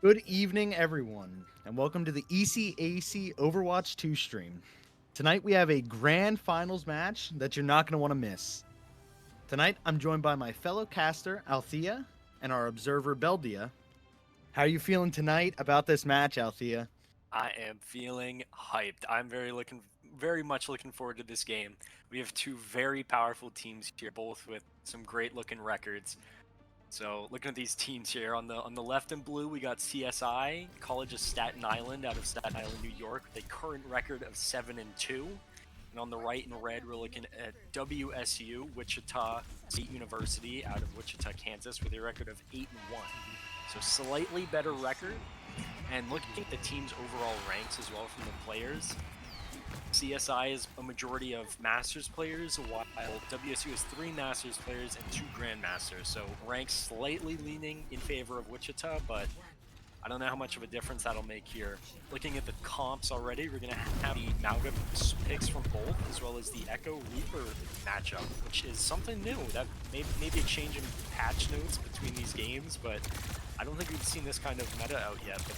Good evening, everyone, and welcome to the ECAC Overwatch 2 stream. Tonight we have a grand finals match that you're not going to want to miss. Tonight I'm joined by my fellow caster, Althea, and our observer, Beldia. How are you feeling tonight about this match, Althea? I am feeling hyped. I'm very much looking forward to this game. We have two very powerful teams here, both with some great looking records. So looking at these teams here on the left in blue, we got CSI, College of Staten Island out of Staten Island, New York, with a current record of 7-2. And on the right in red, we're looking at WSU, Wichita State University out of Wichita, Kansas, with a record of 8-1. So slightly better record. And looking at the team's overall ranks as well from the players, CSI is a majority of Masters players, while WSU has 3 Masters players and 2 Grandmasters. So ranks slightly leaning in favor of Wichita, but I don't know how much of a difference that'll make here. Looking at the comps already, we're going to have the Mauga picks from both, as well as the Echo Reaper matchup, which is something new. That maybe a change in patch notes between these games, but I don't think we've seen this kind of meta out yet. But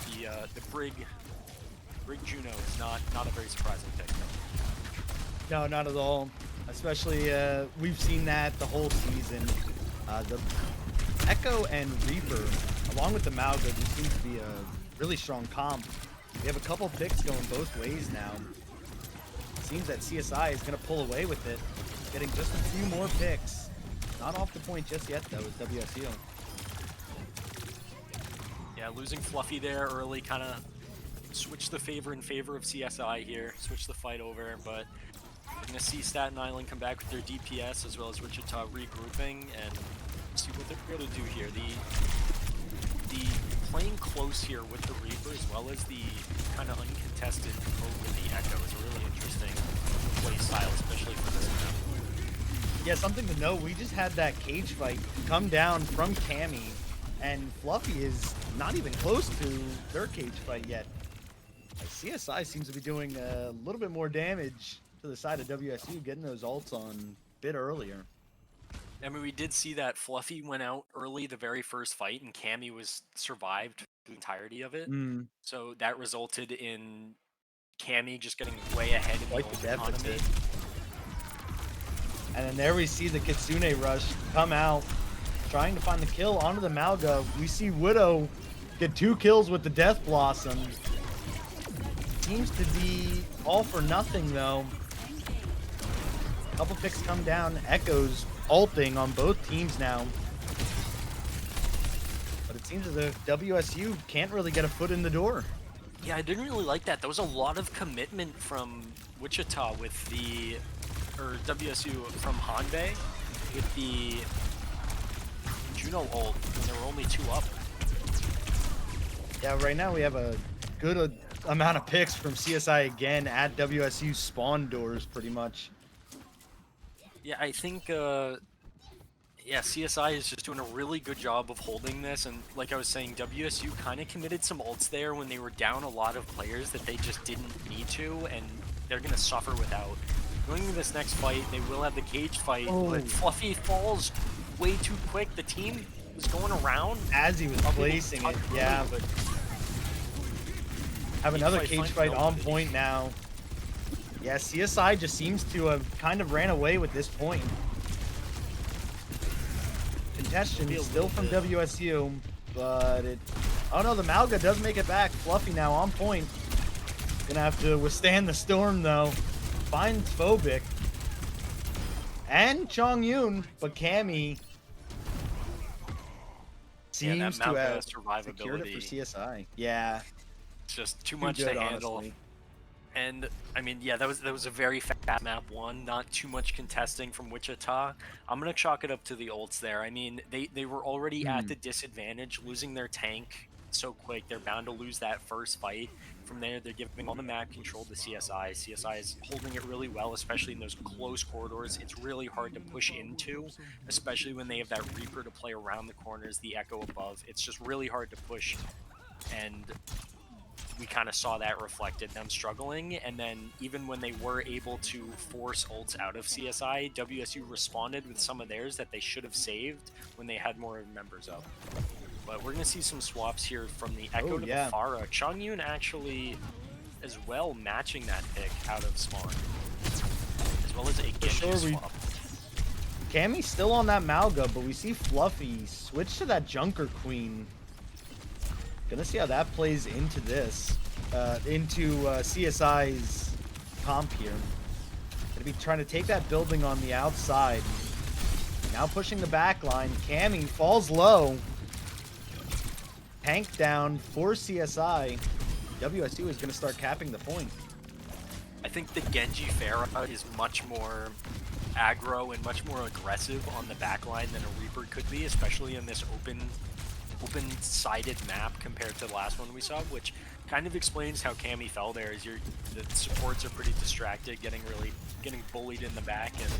the Brig Juno is not a very surprising pick. No, not at all. Especially, we've seen that the whole season. The Echo and Reaper, along with the Mauga, just seems to be a really strong comp. We have a couple picks going both ways now. Seems that CSI is going to pull away with it, getting just a few more picks. Not off the point just yet, though, is WSU. Yeah, losing Fluffy there early kind of switched the favor in favor of CSI here, switch the fight over, but we're going to see Staten Island come back with their DPS as well as Wichita regrouping and see what they're able to do here. The playing close here with the Reaper as well as the kind of uncontested over the Echo is a really interesting play style, especially for this map. Yeah, something to note, we just had that cage fight come down from Cammy, and Fluffy is not even close to their cage fight yet. CSI seems to be doing a little bit more damage to the side of WSU, getting those ults on a bit earlier. I mean, we did see that Fluffy went out early the very first fight, and Cammy was survived the entirety of it. Mm, So that resulted in Cammy just getting way ahead in the quite the ult economy. deficit. And then there we see the Kitsune Rush come out, trying to find the kill onto the Malga. We see Widow get 2 kills with the Death Blossom. Seems to be all for nothing, though. Couple picks come down. Echoes ulting on both teams now. But it seems as if WSU can't really get a foot in the door. Yeah, I didn't really like that. There was a lot of commitment from Wichita with or WSU from Hanbei with the Juno ult when there were only 2 up. Yeah, right now we have a good amount of picks from CSI again at WSU spawn doors, pretty much. Yeah, I think yeah, CSI is just doing a really good job of holding this, and like I was saying, WSU kind of committed some ults there when they were down a lot of players that they just didn't need to, and they're gonna suffer without. Going into this next fight, they will have the cage fight, but Fluffy falls way too quick. The team was going around As he was placing it, yeah. but Have another cage fight on point now. Yeah, CSI just seems to have kind of ran away with this point. Contention still from WSU, but it... Oh no, the Malga does make it back. Fluffy now on point. Gonna have to withstand the storm, though. Finds Phobic. And Chong Yun, but Cammy seems to have secured it for CSI. Yeah. It's just too much to handle. Honestly. And I mean, yeah, that was a very fast map one, not too much contesting from Wichita. I'm gonna chalk it up to the ults there. I mean, they were already at the disadvantage, losing their tank so quick. They're bound to lose that first fight. From there, they're giving all the map control to CSI. CSI is holding it really well, especially in those close corridors. It's really hard to push into, especially when they have that Reaper to play around the corners, the Echo above. It's just really hard to push, and we kind of saw that reflected, them struggling. And then even when they were able to force ults out of CSI, WSU responded with some of theirs that they should have saved when they had more members up. But we're going to see some swaps here from the Echo to the Pharah. Chongyun actually as well matching that pick out of spawn. As well as a Genji swap. Cammy's still on that Malga, but we see Fluffy switch to that Junker Queen. Gonna see how that plays into this. Into CSI's comp here. Gonna be trying to take that building on the outside. Now pushing the back line. Cammy falls low. Tank down for CSI. WSU is gonna start capping the point. I think the Genji Pharah is much more aggro and much more aggressive on the backline than a Reaper could be, especially in this open-sided map compared to the last one we saw, which kind of explains how Cammy fell there. Is the supports are pretty distracted, getting bullied in the back, and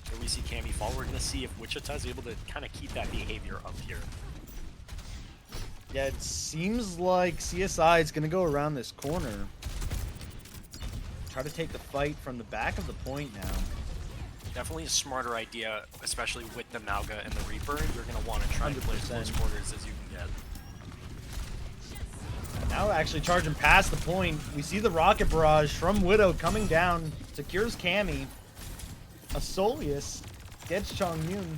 here we see Cammy fall. We're gonna see if Wichita is able to kind of keep that behavior up here. Yeah, it seems like CSI is gonna go around this corner. Try to take the fight from the back of the point now. Definitely a smarter idea, especially with the Malga and the Reaper. You're going to want to try to play as close quarters as you can get. Now actually charging past the point. We see the rocket barrage from Widow coming down. Secures Cammy. Asolius gets Chongyun.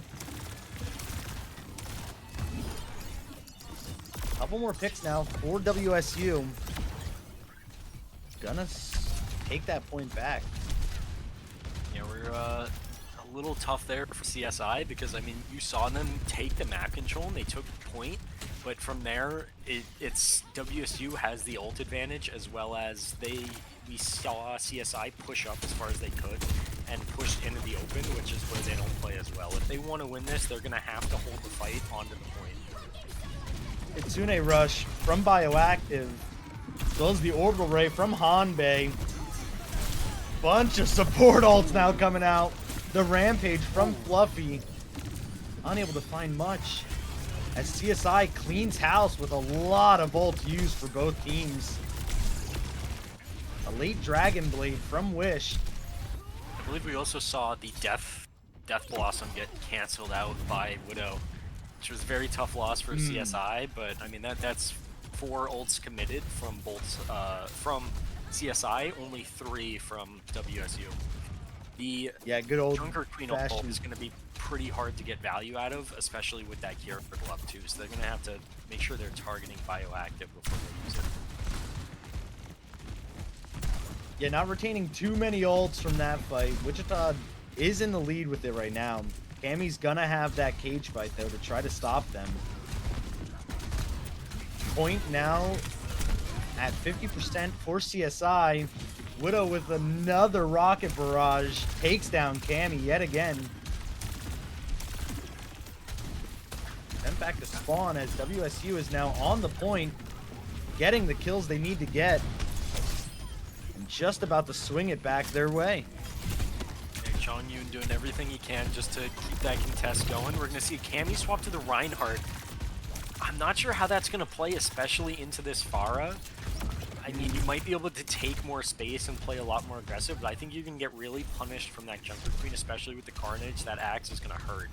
Couple more picks now for WSU. Gonna take that point back. Yeah, we're a little tough there for CSI because, I mean, you saw them take the map control and they took the point, but from there, it's WSU has the ult advantage, as well as we saw CSI push up as far as they could and push into the open, which is where they don't play as well. If they want to win this, they're going to have to hold the fight onto the point. Kitsune Rush from Bioactive, as well as the Orbital Ray from Hanbei. Bunch of support ults now coming out. The Rampage from Fluffy. Unable to find much as CSI cleans house with a lot of ults used for both teams. A late Dragon Blade from Wish. I believe we also saw the Death Blossom get canceled out by Widow, which was a very tough loss for CSI, but I mean that's 4 ults committed from both from CSI, only 3 from WSU. The good old Junker Queen ult is going to be pretty hard to get value out of, especially with that gear for up too. So they're going to have to make sure they're targeting Bioactive before they use it. Yeah, not retaining too many ults from that fight. Wichita is in the lead with it right now. Cammy's gonna have that cage fight though to try to stop them. Point now at 50% for CSI. Widow with another rocket barrage takes down Cammy yet again. Sent back to spawn as WSU is now on the point, getting the kills they need to get, and just about to swing it back their way. Chongyun doing everything he can just to keep that contest going. We're going to see Cammy swap to the Reinhardt. I'm not sure how that's going to play, especially into this Pharah. I mean, you might be able to take more space and play a lot more aggressive, but I think you can get really punished from that Junker Queen, especially with the Carnage. That axe is going to hurt.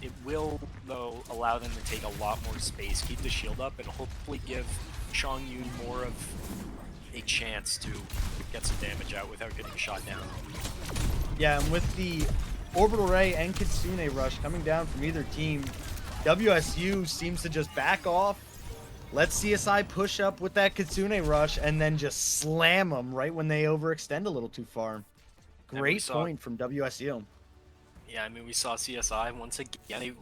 It will, though, allow them to take a lot more space, keep the shield up, and hopefully give Chongyun more of a chance to get some damage out without getting shot down. Yeah, and with the Orbital Ray and Kitsune Rush coming down from either team, WSU seems to just back off, let CSI push up with that Kitsune Rush, and then just slam them right when they overextend a little too far. Great point from WSU. Yeah, I mean, we saw CSI once again.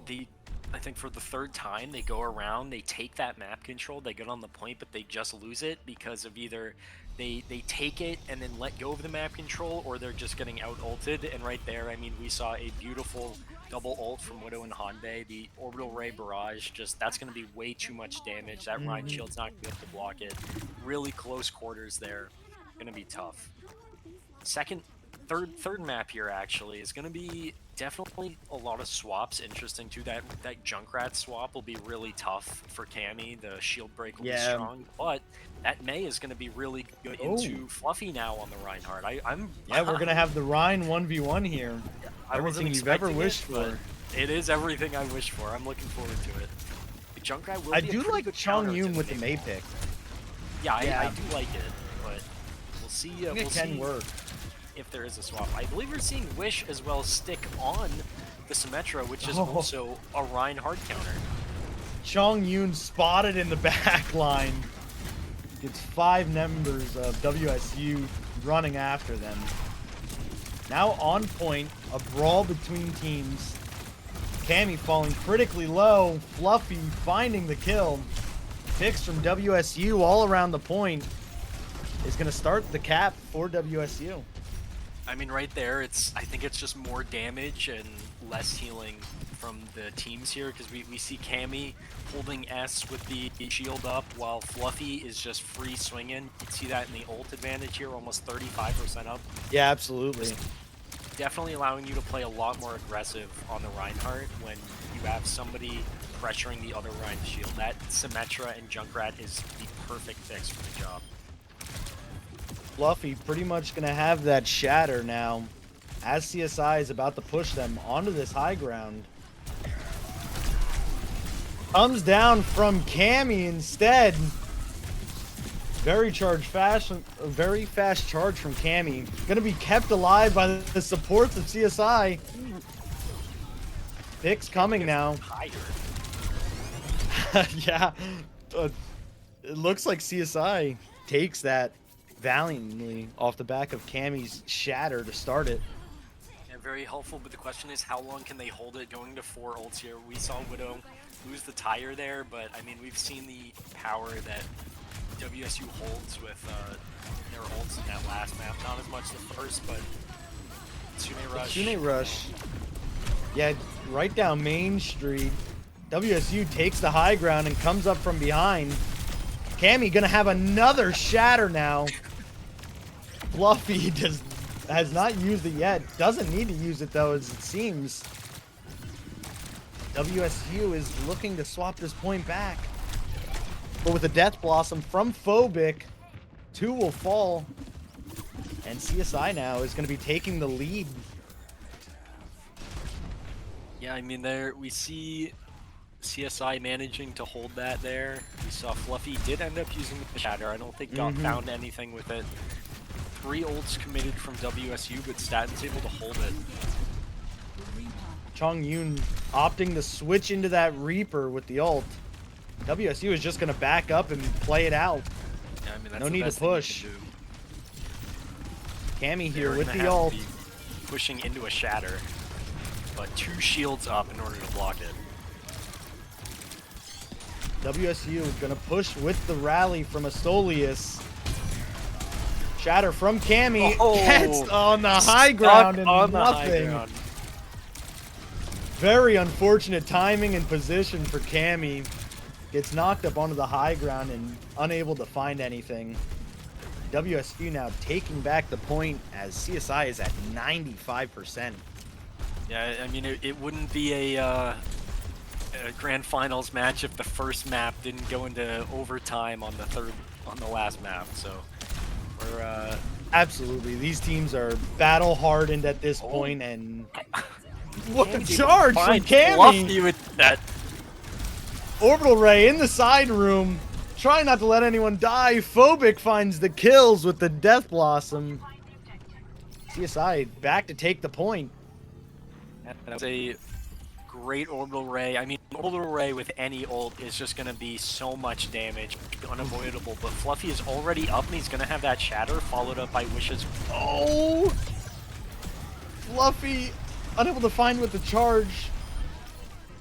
I think for the 3rd time, they go around, they take that map control, they get on the point, but they just lose it because of either they take it and then let go of the map control, or they're just getting out-ulted. And right there, I mean, we saw a beautiful double ult from Widow and Hanbei. The Orbital Ray Barrage, that's going to be way too much damage. That Rhine Shield's not going to be able to block it. Really close quarters there. Going to be tough. Third map here actually is going to be definitely a lot of swaps. Interesting too. That Junkrat swap will be really tough for Cammy. The shield break will be strong, but that Mei is going to be really good into Fluffy now on the Reinhardt. We're going to have the Rhine 1v1 here. Everything you've ever wished for. It is everything I wish for. I'm looking forward to it. The Junkrat will I be a do pretty like good Chong counter Yun to with the the May Maypole. pick. Yeah, Yeah. I do like it, but we'll see. I think We'll it can see work. if there is a swap. I believe we're seeing Wish as well stick on the Symmetra, which is also a Ryan hard counter. Chong Yun spotted in the back line. Gets 5 members of WSU running after them. Now on point, a brawl between teams. Cammy falling critically low. Fluffy finding the kill. Picks from WSU all around the point is going to start the cap for WSU. I mean, right there, I think it's just more damage and less healing from the teams here, because we see Cammy holding S with the shield up while Fluffy is just free swinging. You can see that in the ult advantage here, almost 35% up. Yeah, absolutely. Definitely allowing you to play a lot more aggressive on the Reinhardt when you have somebody pressuring the other Reinhardt shield. That Symmetra and Junkrat is the perfect fix for the job. Fluffy pretty much going to have that shatter now as CSI is about to push them onto this high ground. Comes down from Cammy instead. Very fast charge from Cammy. Going to be kept alive by the supports of CSI. Picks coming now. Yeah. It looks like CSI takes that valiantly off the back of Cammy's shatter to start it. Yeah, very helpful, but the question is how long can they hold it going to 4 ults here? We saw Widow lose the tire there, but I mean, we've seen the power that WSU holds with their ults in that last map. Not as much the first, but Tsune Rush. Tsune Rush. Yeah, right down Main Street. WSU takes the high ground and comes up from behind. Cammy gonna have another shatter now. Fluffy has not used it yet. Doesn't need to use it though, as it seems. WSU is looking to swap this point back. But with a Death Blossom from Phobic, 2 will fall. And CSI now is going to be taking the lead. Yeah, I mean, we see CSI managing to hold that there. We saw Fluffy did end up using the shatter. I don't think found anything with it. 3 ults committed from WSU, but Staten's able to hold it. Chong Yun opting to switch into that Reaper with the ult. WSU is just going to back up and play it out. Yeah, I mean, that's no need to push. Cammy here with the ult. Pushing into a shatter, but 2 shields up in order to block it. WSU is going to push with the rally from Astolius. Shatter from Cammy. Gets on the high ground and nothing. Very unfortunate timing and position for Cammy. Gets knocked up onto the high ground and unable to find anything. WSU now taking back the point as CSI is at 95%. Yeah, I mean, it wouldn't be a grand finals match if the first map didn't go into overtime on the last map. So we're absolutely, these teams are battle hardened at this point, and what a charge from Cammy! With that. Orbital Ray in the side room, trying not to let anyone die. Phobic finds the kills with the Death Blossom. CSI back to take the point. That's a great Orbital Ray. I mean, Orbital Ray with any ult is just going to be so much damage, unavoidable. But Fluffy is already up, and he's going to have that shatter followed up by Wishes. Oh! Fluffy unable to find with the charge.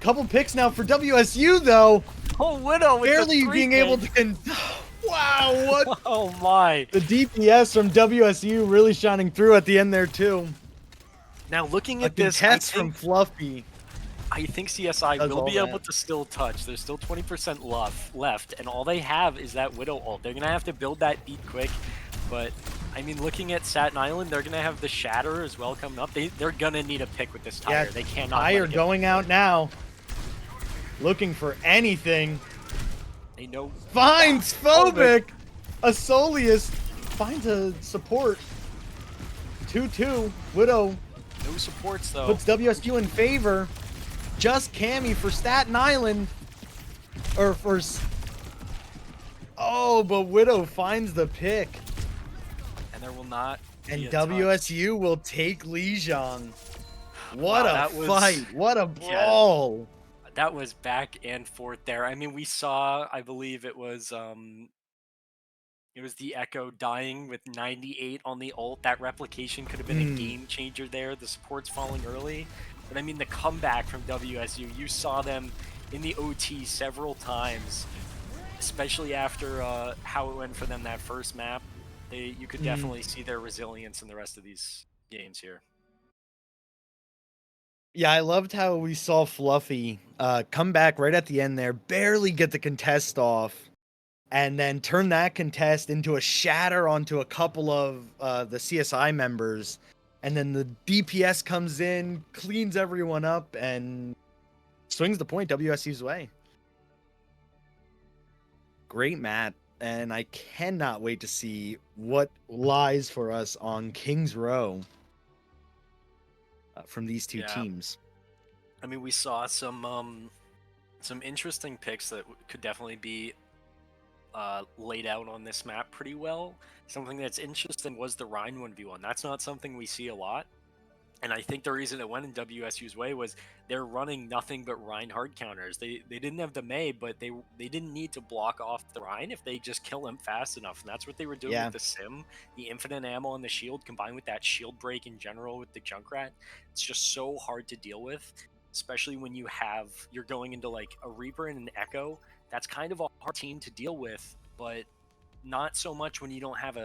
Couple picks now for WSU though. Oh, Widow with barely being able to. Wow, what? Oh my! The DPS from WSU really shining through at the end there too. Now looking at this, test from Fluffy. I think CSI will be able to still touch. There's still 20% left, and all they have is that Widow ult. They're gonna have to build that beat quick, but I mean, looking at Staten Island, they're gonna have the shatter as well coming up. They're gonna need a pick with this tire. Yeah, they cannot. Tire going out now. Looking for anything. They know. Finds Phobic. Asolius finds a support. 2-2. Widow. No supports though. Puts WSU in favor. Just Cammy for Staten Island. Or first. Oh, but Widow finds the pick. And there will not And be a touch. WSU will take Lijiang. What Wow, a that was- fight. What a Yeah. brawl. That was back and forth there. I mean, we saw, I believe it was the Echo dying with 98 on the ult. That replication could have been a game changer there. The support's falling early. But I mean, the comeback from WSU, you saw them in the OT several times, especially after how it went for them that first map. You could definitely see their resilience in the rest of these games here. Yeah, I loved how we saw Fluffy come back right at the end there, barely get the contest off, and then turn that contest into a shatter onto a couple of the CSI members. And then the DPS comes in, cleans everyone up, and swings the point WSU's way. Great Matt, and I cannot wait to see what lies for us on King's Row from these two teams. I mean, we saw some interesting picks that could definitely be laid out on this map pretty well. Something that's interesting was the Rhine 1v1. That's not something we see a lot. And I think the reason it went in WSU's way was they're running nothing but Rhine hard counters. They didn't have the Mei, but they didn't need to block off the Rhine if they just kill him fast enough. And that's what they were doing with the Sim. The infinite ammo on the shield combined with that shield break in general with the Junkrat. It's just so hard to deal with, especially when you're going into like a Reaper and an Echo. That's kind of a hard team to deal with, but not so much when you don't have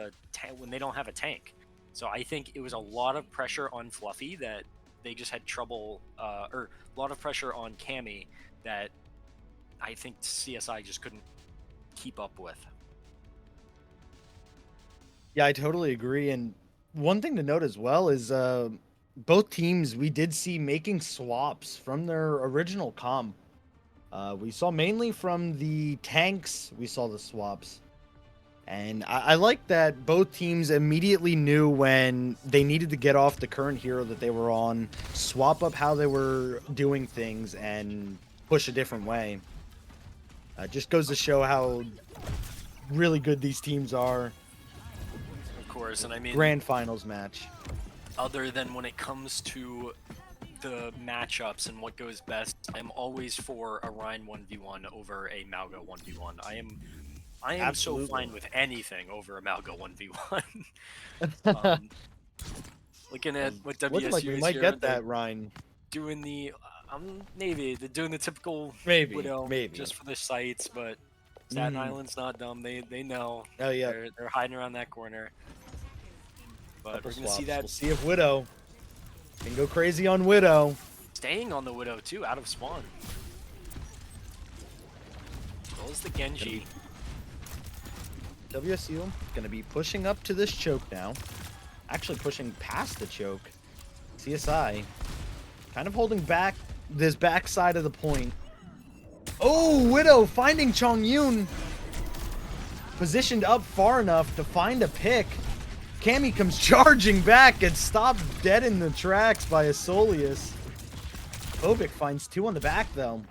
when they don't have a tank. So I think it was a lot of pressure on Fluffy that they just had trouble, or a lot of pressure on Cammy that I think CSI just couldn't keep up with. Yeah, I totally agree. And one thing to note as well is both teams we did see making swaps from their original comp. We saw mainly from the tanks, we saw the swaps. And I like that both teams immediately knew when they needed to get off the current hero that they were on, swap up how they were doing things, and push a different way. Just goes to show how really good these teams are. Of course, and I mean... Grand Finals match. Other than when it comes to the matchups and what goes best, I'm always for a Rhine 1v1 over a Malgo 1v1. I am so fine with anything over a Malgo 1v1. Looking at what WSU looking like we might get that Rhine. Doing the maybe they're doing the typical Widow just for the sites, but Staten Island's not dumb. They know. Oh yeah, they're hiding around that corner. But we're gonna see that. We'll see if Widow can go crazy on Widow. Staying on the Widow too, out of spawn. As well as the Genji. WSU going to be pushing up to this choke now. Actually pushing past the choke. CSI kind of holding back this backside of the point. Oh, Widow finding Chongyun. Positioned up far enough to find a pick. Cammy comes charging back and stopped dead in the tracks by Asolius. Obik finds two on the back though.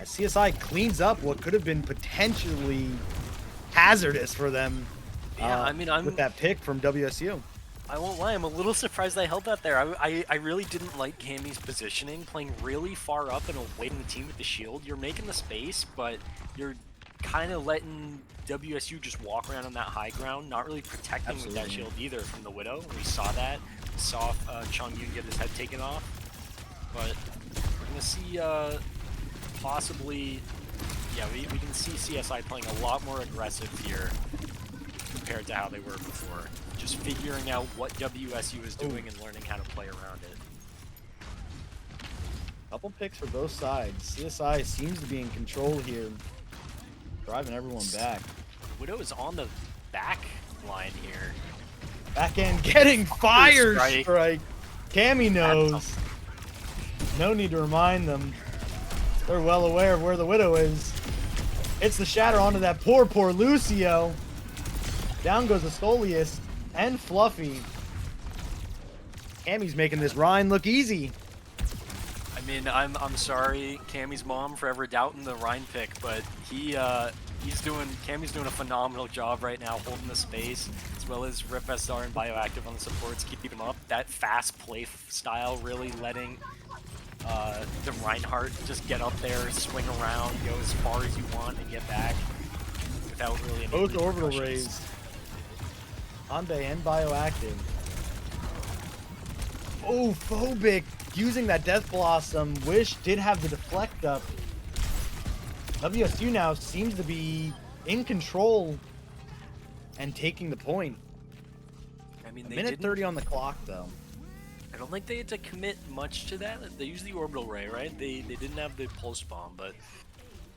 As CSI cleans up what could have been potentially hazardous for them. Yeah, I mean, with that pick from WSU. I won't lie, I'm a little surprised they held that there. I really didn't like Cammy's positioning, playing really far up and away from the team with the shield. You're making the space, but you're kind of letting WSU just walk around on that high ground, not really protecting with that shield either from the Widow. We saw that. We saw Chongyun get his head taken off. But we're going to see possibly... Yeah, we can see CSI playing a lot more aggressive here compared to how they were before. Just figuring out what WSU is doing and learning how to play around it. Couple picks for both sides. CSI seems to be in control here, driving everyone back. Widow is on the back line here. Back end getting fire strike. Cammy knows. No need to remind them. They're well aware of where the Widow is. It's the shatter onto that poor Lucio. Down goes Asolius and Fluffy. Cammy's making this Rhine look easy. I mean, I'm sorry, Cammy's mom, for ever doubting the Rhine pick, but Cammy's doing a phenomenal job right now, holding the space, as well as Rip SR and Bioactive on the supports, keep him up. That fast play style really letting the Reinhardt just get up there, swing around, go as far as you want, and get back without really any Both orbital repercussions. rays. Hyundai and Bioactive. Oh, Phobic using that Death Blossom. Wish did have the deflect up. WSU now seems to be in control and taking the point. I mean, A they minute didn't, 30 on the clock, though. I don't think they had to commit much to that. They used the orbital ray, right? They didn't have the pulse bomb, but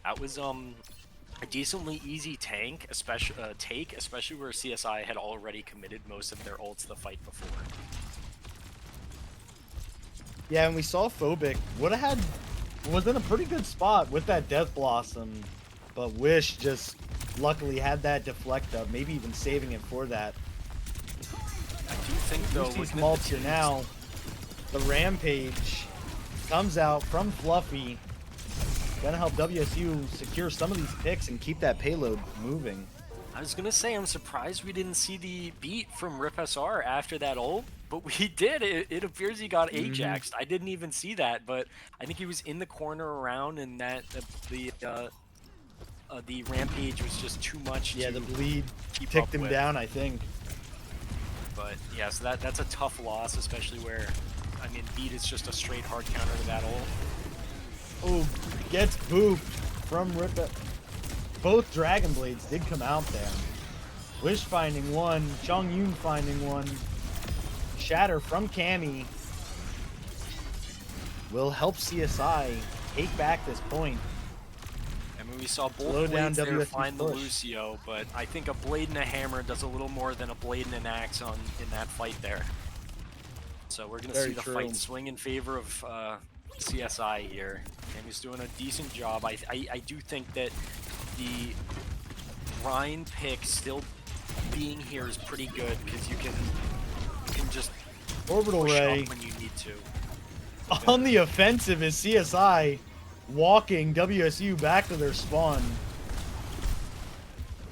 that was a decently easy especially where CSI had already committed most of their ults the fight before. Yeah, and we saw Phobic was in a pretty good spot with that Death Blossom, but Wish just luckily had that deflect up, maybe even saving it for that. I do think though, Lucy's mulch here now. The Rampage comes out from Fluffy. Gonna help WSU secure some of these picks and keep that payload moving. I was gonna say, I'm surprised we didn't see the beat from Rip SR after that ult, but we did. It appears he got Ajaxed. I didn't even see that, but I think he was in the corner around, and that the Rampage was just too much. Yeah, to the bleed keep ticked up him with. down, I think. But yeah, so that's a tough loss, especially where, I mean, beat is just a straight hard counter to that ult. Oh, gets booped from Rip. Both Dragon Blades did come out there. Wish finding one, Chong Yun finding one. Shatter from Cammy will help CSI take back this point. I mean, we saw Slow both down blades there WSU's find the push. Lucio, but I think a blade and a hammer does a little more than a blade and an axe in that fight there. So we're gonna Very see the true. fight swing in favor of CSI here, and he's doing a decent job. I do think that the Rhine pick still being here is pretty good because you can just Orbital push Ray up when you need to. on the offensive is CSI walking WSU back to their spawn.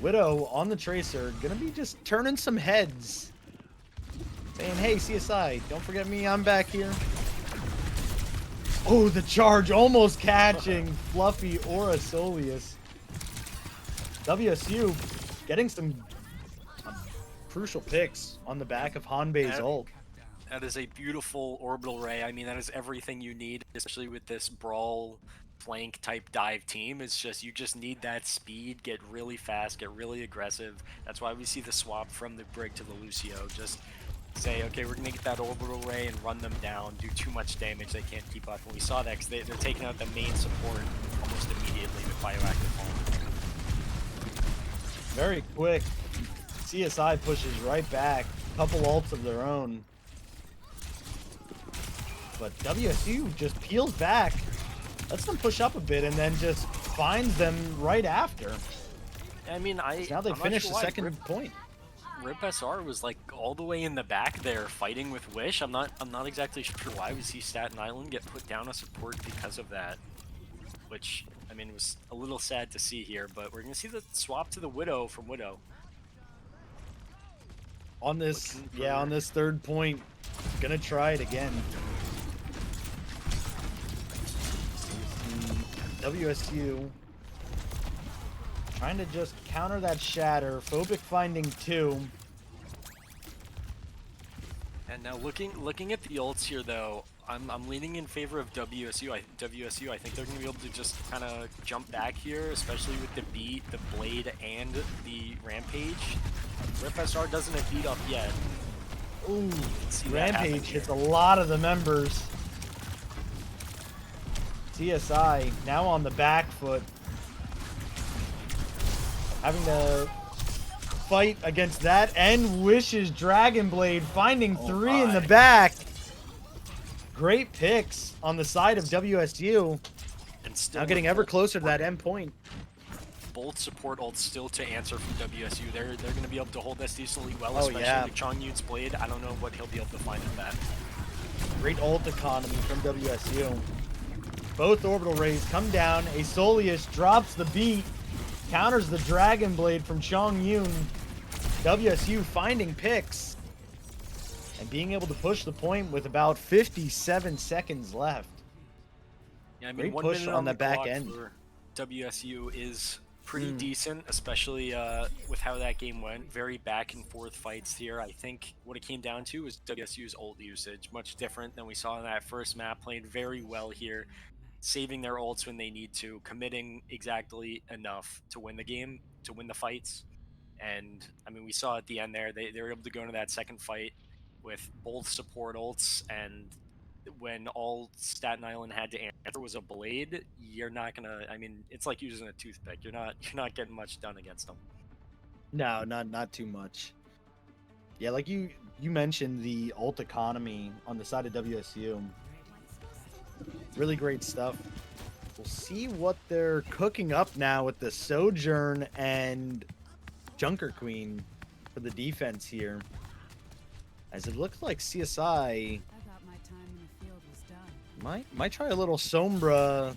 Widow on the Tracer, gonna be just turning some heads. Saying, hey CSI, don't forget me, I'm back here. Oh, the charge almost catching Fluffy or Asolius. WSU getting some crucial picks on the back of Hanbei's ult. That is a beautiful orbital ray. I mean, that is everything you need, especially with this brawl flank type dive team. It's just, you just need that speed, get really fast, get really aggressive. That's why we see the swap from the Brig to the Lucio. Just say, okay, we're gonna get that orbital ray and run them down, do too much damage, they can't keep up. And we saw that because they're taking out the main support almost immediately with Bioactive home. Very quick. CSI pushes right back. Couple ults of their own. But WSU just peels back. Lets them push up a bit and then just finds them right after. I mean, So now they finish the second point. Rip SR was like all the way in the back there fighting with Wish. I'm not exactly sure why we see Staten Island get put down a support because of that. Which, I mean, was a little sad to see here, but we're gonna see the swap to the Widow from Widow. On this, yeah, on this third point, gonna try it again. WSU trying to just counter that shatter. Phobic finding two. And now looking at the ults here though, I'm leaning in favor of WSU. I think they're gonna be able to just kind of jump back here, especially with the beat, the blade, and the rampage. Rip SR doesn't have beat up yet. Ooh, See that happen Rampage here. hits a lot of the members. CSI now on the back foot. Having to fight against that and Wish's Dragon Blade finding three in the back. Great picks on the side of WSU. And still Now getting with ever both closer to support- that end point. Both support ults still to answer from WSU. They're gonna be able to hold this decently well, Oh, especially yeah. with Chong Yun's blade. I don't know what he'll be able to find with that. Great ult economy from WSU. Both orbital rays come down. Aesolius drops the beat, counters the Dragon Blade from Chongyun. WSU finding picks and being able to push the point with about 57 seconds left. Yeah, I mean, Great 1 push minute on the the back clock end. for WSU is pretty decent, especially with how that game went. Very back and forth fights here. I think what it came down to was WSU's ult usage, much different than we saw in that first map. Played very well here, saving their ults when they need to, committing exactly enough to win the game, to win the fights. And I mean, we saw at the end there, they were able to go into that second fight with both support ults, and when all Staten Island had to answer was a blade, you're not gonna. I mean, it's like using a toothpick. You're not getting much done against them. No, not too much. Yeah, like you mentioned the ult economy on the side of WSU. Really great stuff. We'll see what they're cooking up now with the Sojourn and Junker Queen for the defense here. As it looks like CSI might try a little Sombra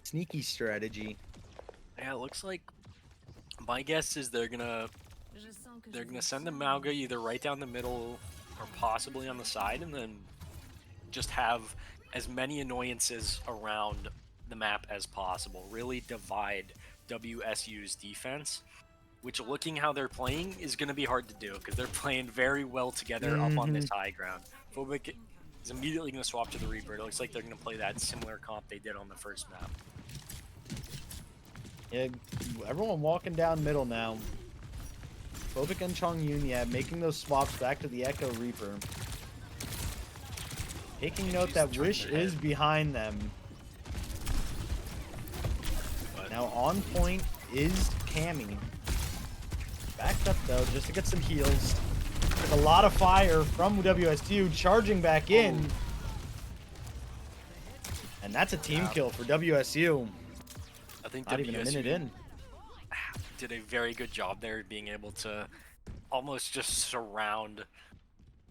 sneaky strategy. Yeah, it looks like my guess is they're gonna send the Mauga either right down the middle or possibly on the side, and then just have as many annoyances around the map as possible. Really divide WSU's defense, which, looking how they're playing, is going to be hard to do because they're playing very well together up on this high ground. Phobic is immediately going to swap to the Reaper. It looks like they're going to play that similar comp they did on the first map. Yeah, everyone walking down middle now. Phobic and Chongyun, yeah, making those swaps back to the Echo Reaper. Taking note that Wish is behind them. But now on point is Cammy. Backed up though, just to get some heals. With a lot of fire from WSU, charging back in. And that's a team kill for WSU. I think Not even a minute in. Did a very good job there, being able to almost just surround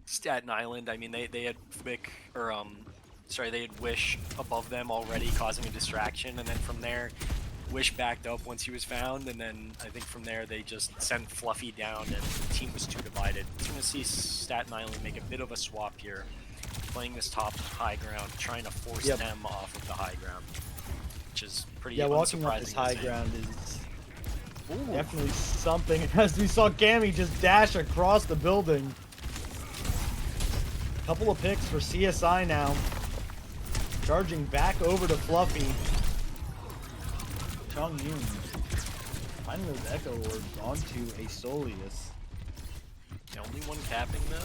Staten Island. I mean, they had Vic, or they had Wish above them already, causing a distraction, and then from there, Wish backed up once he was found, and then I think from there they just sent Fluffy down, and the team was too divided. So I'm gonna see Staten Island make a bit of a swap here, playing this top high ground, trying to force them off of the high ground, which is pretty walking up this high ground is definitely something. As we saw Cammy just dash across the building. Couple of picks for CSI now. Charging back over to Fluffy. Chongyun finding those Echo Orbs onto Aesolius. The only one capping though.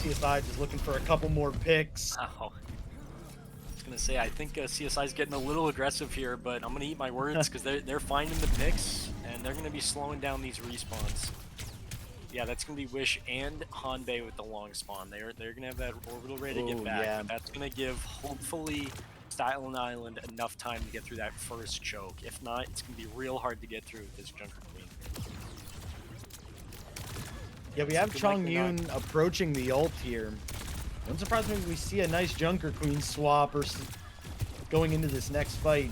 CSI just looking for a couple more picks. Oh. I was gonna say, I think CSI's getting a little aggressive here, but I'm gonna eat my words because they're finding the picks and they're gonna be slowing down these respawns. Yeah, that's gonna be Wish and Hanbei with the long spawn. They're gonna have that orbital ray to get back. Yeah. But that's gonna give, hopefully, Staten Island enough time to get through that first choke. If not, it's gonna be real hard to get through with this Junker Queen. Yeah, we have Chongyun approaching the ult here. Don't surprise me if we see a nice Junker Queen swap or going into this next fight,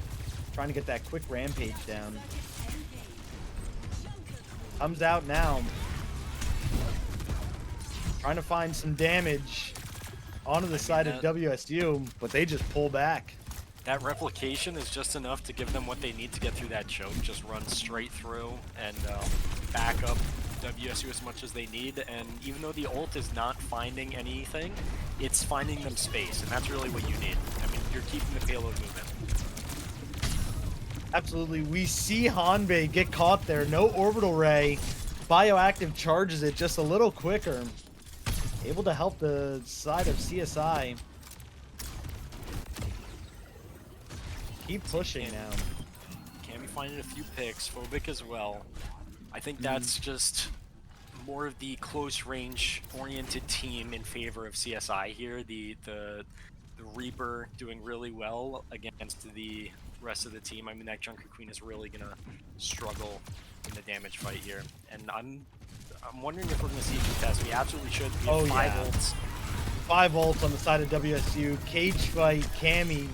trying to get that quick rampage down. Comes out now. Trying to find some damage onto the side of WSU, but they just pull back. That replication is just enough to give them what they need to get through that choke. Just run straight through and back up WSU as much as they need. And even though the ult is not finding anything, it's finding them space, and that's really what you need. I mean, you're keeping the payload moving. Absolutely. We see Hanbei get caught there. No orbital ray. Bioactive charges it just a little quicker. Able to help the side of CSI. Keep pushing now. Can be finding a few picks. Phobic as well. I think that's just more of the close range oriented team in favor of CSI here. The Reaper doing really well against the rest of the team. I mean, that Junker Queen is really gonna struggle in the damage fight here, and I'm wondering if we're gonna see two tests. We absolutely should. We have 5 ults. 5 ults on the side of WSU. Cage fight, Cammy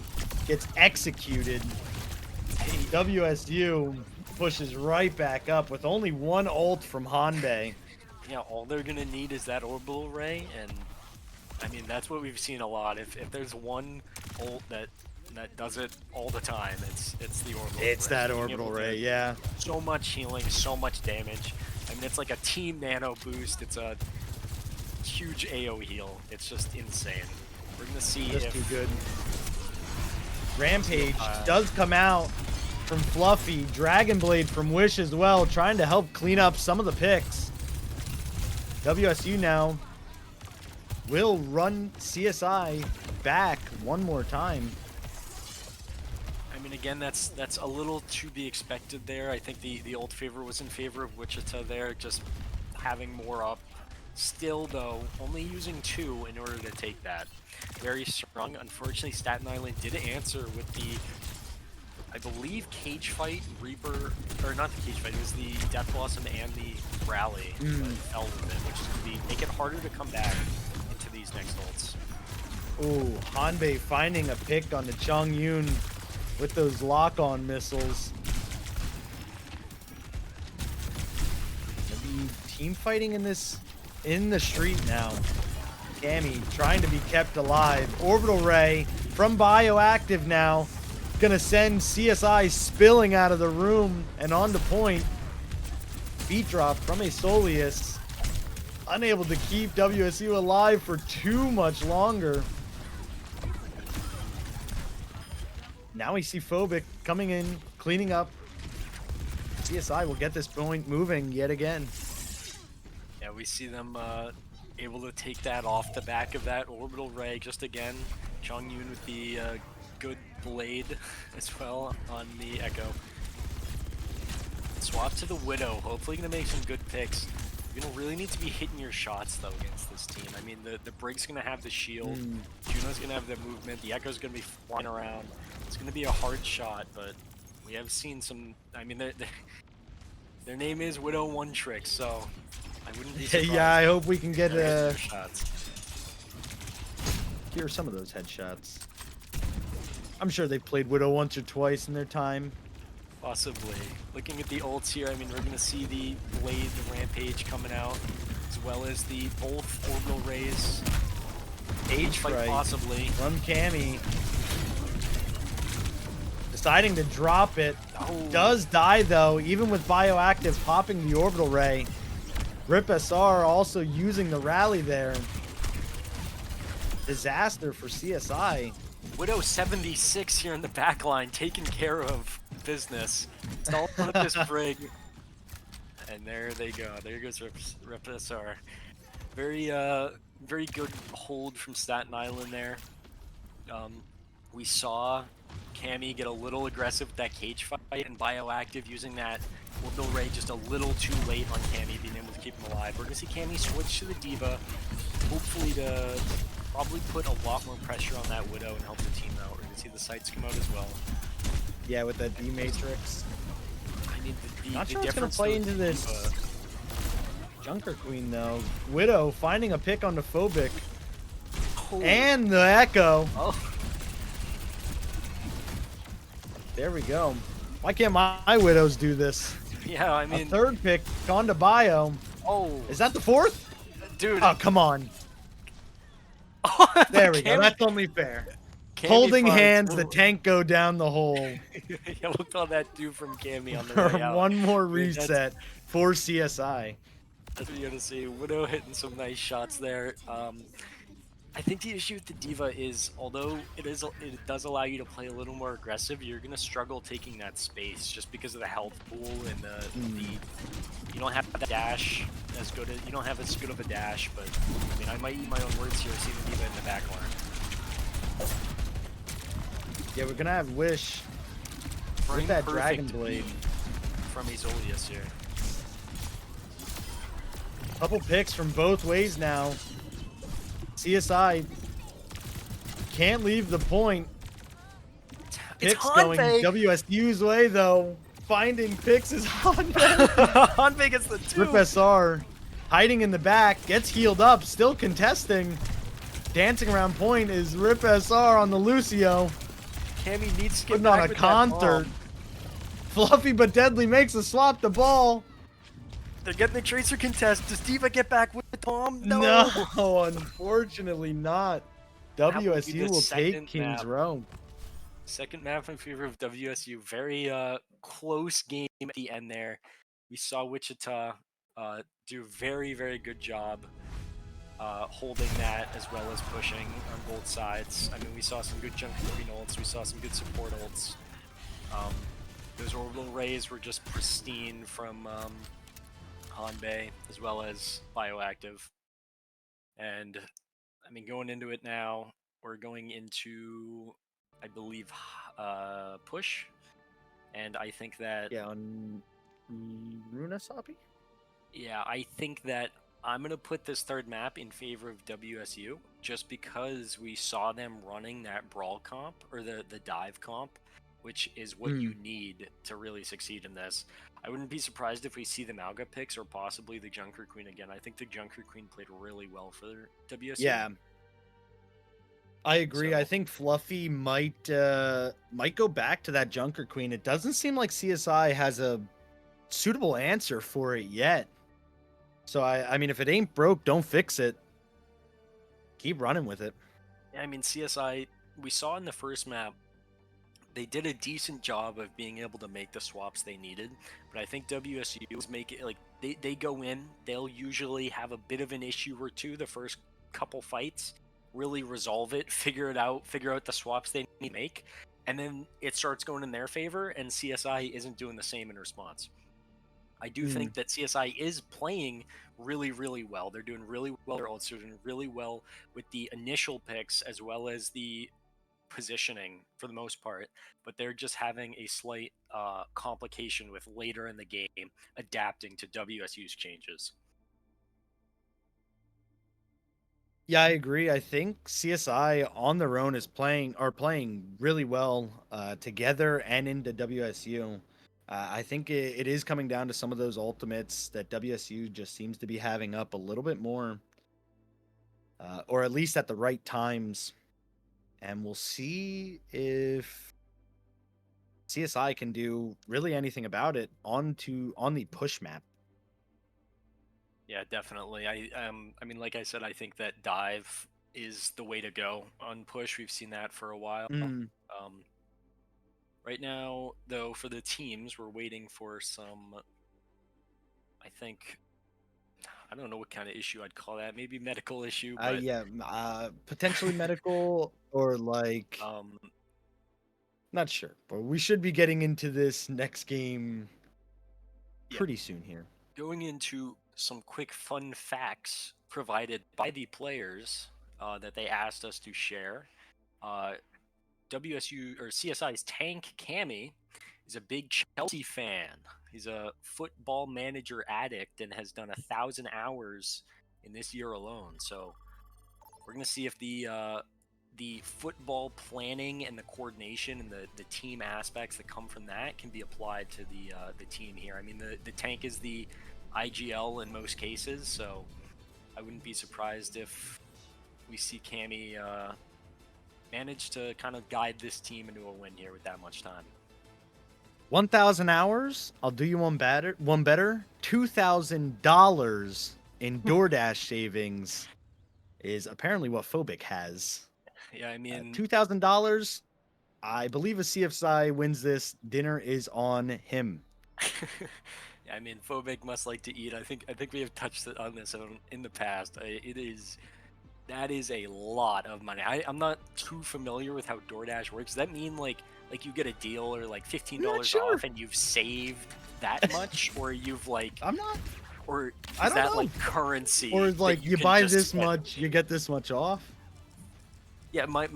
gets executed. WSU pushes right back up with only 1 ult from Hanbei. Yeah, all they're gonna need is that orbital ray, and I mean that's what we've seen a lot. If there's one ult that does it all the time, it's the orbital ray. It's that orbital ray, yeah. So much healing, so much damage. I mean, it's like a team nano boost. It's a huge AO heal. It's just insane. We're gonna see Just if too good. Rampage does come out from Fluffy. Dragon Blade from Wish as well, trying to help clean up some of the picks. WSU now will run CSI back one more time. I mean, again, that's a little to be expected there. I think the old favor was in favor of Wichita there, just having more up. Still, though, only using 2 in order to take that. Very strong. Unfortunately, Staten Island did answer with the, I believe, Cage Fight, Reaper, or not the Cage Fight, it was the Death Blossom and the Rally that fell with it, which is going to make it harder to come back into these next ults. Ooh, Hanbei finding a pick on the Chongyun with those lock-on missiles. Gonna be team fighting in the street now. Cammy trying to be kept alive. Orbital Ray from Bioactive now. Gonna send CSI spilling out of the room and on to point. Beat drop from a Soleus. Unable to keep WSU alive for too much longer. Now we see Phobic coming in, cleaning up. CSI will get this point moving yet again. Yeah, we see them able to take that off the back of that orbital ray just again. Chongyun with the good blade as well on the Echo. Swap to the Widow, hopefully gonna make some good picks. You're gonna really need to be hitting your shots though against this team. I mean, the Brig's gonna have the shield, Juno's gonna have the movement, the Echo's gonna be flying around. It's gonna be a hard shot, but we have seen some. I mean, their name is Widow One Trick, so I wouldn't be surprised. Yeah, I hope we can get shots. Here are some of those headshots. I'm sure they've played Widow once or twice in their time. Possibly. Looking at the ults here, I mean, we're gonna see the Blade, the Rampage coming out, as well as the both orbital rays. Cage fight possibly from Cammy. Deciding to drop it. Oh. Does die though, even with Bioactive popping the orbital ray. Rip SR also using the rally there. Disaster for CSI. Widow 76 here in the back line, taking care of business. It's all with this Brig. And there they go. There goes Rip SR. Very good hold from Staten Island there. We saw Cammy get a little aggressive with that cage fight, and Bioactive using that orbital ray just a little too late on Cammy, being able to keep him alive. We're gonna see Cammy switch to the D.Va, hopefully to probably put a lot more pressure on that Widow and help the team out. We're gonna see the sights come out as well. Yeah, with that D Matrix. I mean, Not the sure it's gonna difference play with into this D.Va. Junker Queen though. Widow finding a pick on the Phobic. Oh. And the Echo. Oh. There we go. Why can't my Widows do this? Yeah, I mean, A third pick gone to Bio. oh, Is that the fourth? dude. Oh, come on. There we go. That's only fair. Cammy Holding finds- hands, the tank go down the hole. Yeah, look all that do from Cammy on the way out. One more I mean, reset for CSI. That's what you're gonna see. Widow hitting some nice shots there. I think the issue with the D.Va is, although it does allow you to play a little more aggressive, you're gonna struggle taking that space just because of the health pool and the you don't have that dash as good as you don't have as good of a dash. But I mean, I might eat my own words here. Seeing the D.Va in the back line. Yeah, we're gonna have Wish Bring with that perfect Dragon Blade. from Azolius here. Couple picks from both ways now. CSI can't leave the point. It's Picks going Hanbei. WSU's way though. Finding picks is Hanbei. Hanbei gets the 2. Rip SR hiding in the back, gets healed up, still contesting. dancing around point is Rip SR on the Lucio. Cammy needs to get Putting back on a with that concert. bomb. Fluffy but deadly makes a swap the ball. They're getting the Tracer contest. Does Diva get back with the bomb? No, unfortunately not. That will be WSU the will take second King's map. Row. Second map in favor of WSU. Very close game at the end there. We saw Wichita do a very, very good job holding that as well as pushing on both sides. I mean, we saw some good junk green ults. We saw some good support ults. Those orbital rays were just pristine from Hanbei as well as Bioactive. And I mean, going into it now, we're going into, I believe, push. And I think that... Yeah, on Runasapi? Yeah, I think that I'm going to put this third map in favor of WSU just because we saw them running that brawl comp, or the dive comp, which is what you need to really succeed in this. I wouldn't be surprised if we see the Malga picks or possibly the Junker Queen again. I think the Junker Queen played really well for WSU. Yeah. I agree. So, I think Fluffy might go back to that Junker Queen. It doesn't seem like CSI has a suitable answer for it yet. So I mean, if it ain't broke, don't fix it. Keep running with it. yeah, I mean, CSI, we saw in the first map, they did a decent job of being able to make the swaps they needed, but I think WSU is making, like, they go in, they'll usually have a bit of an issue or two the first couple fights, really resolve it, figure out the swaps they need to make, and then it starts going in their favor, and CSI isn't doing the same in response. I do think that CSI is playing really, really well. They're doing really well. They're also doing really well with the initial picks as well as the positioning for the most part, but they're just having a slight complication with later in the game adapting to WSU's changes. Yeah, I agree. I think CSI on their own are playing really well together and into WSU. I think it is coming down to some of those ultimates that WSU just seems to be having up a little bit more, or at least at the right times. And we'll see if CSI can do really anything about it on the push map. Yeah, definitely. I mean, like I said, I think that dive is the way to go on push. We've seen that for a while. Right now, though, for the teams, we're waiting for some, I think, I don't know what kind of issue I'd call that. Maybe medical issue, but Potentially medical or like not sure, but we should be getting into this next game pretty soon here. Going into some quick fun facts provided by the players that they asked us to share. WSU or CSI's Tank Cammy is a big Chelsea fan. He's a football manager addict and has done 1,000 hours in this year alone. So we're gonna see if the football planning and the coordination and the team aspects that come from that can be applied to the team here. I mean, the Tank is the IGL in most cases, so I wouldn't be surprised if we see Cammy manage to kind of guide this team into a win here with that much time. 1,000 hours. I'll do you one better. $2,000 in DoorDash savings is apparently what Phobic has. Yeah, I mean, $2,000. I believe if CFSI wins this, dinner is on him. I mean, Phobic must like to eat. I think we have touched on this in the past. That is a lot of money. I'm not too familiar with how DoorDash works. Does that mean like you get a deal or like $15 off and you've saved that much, or you've like I'm not. Or is I don't that know. like currency? Or like you can buy just this spend? much, you get this much off. Yeah, I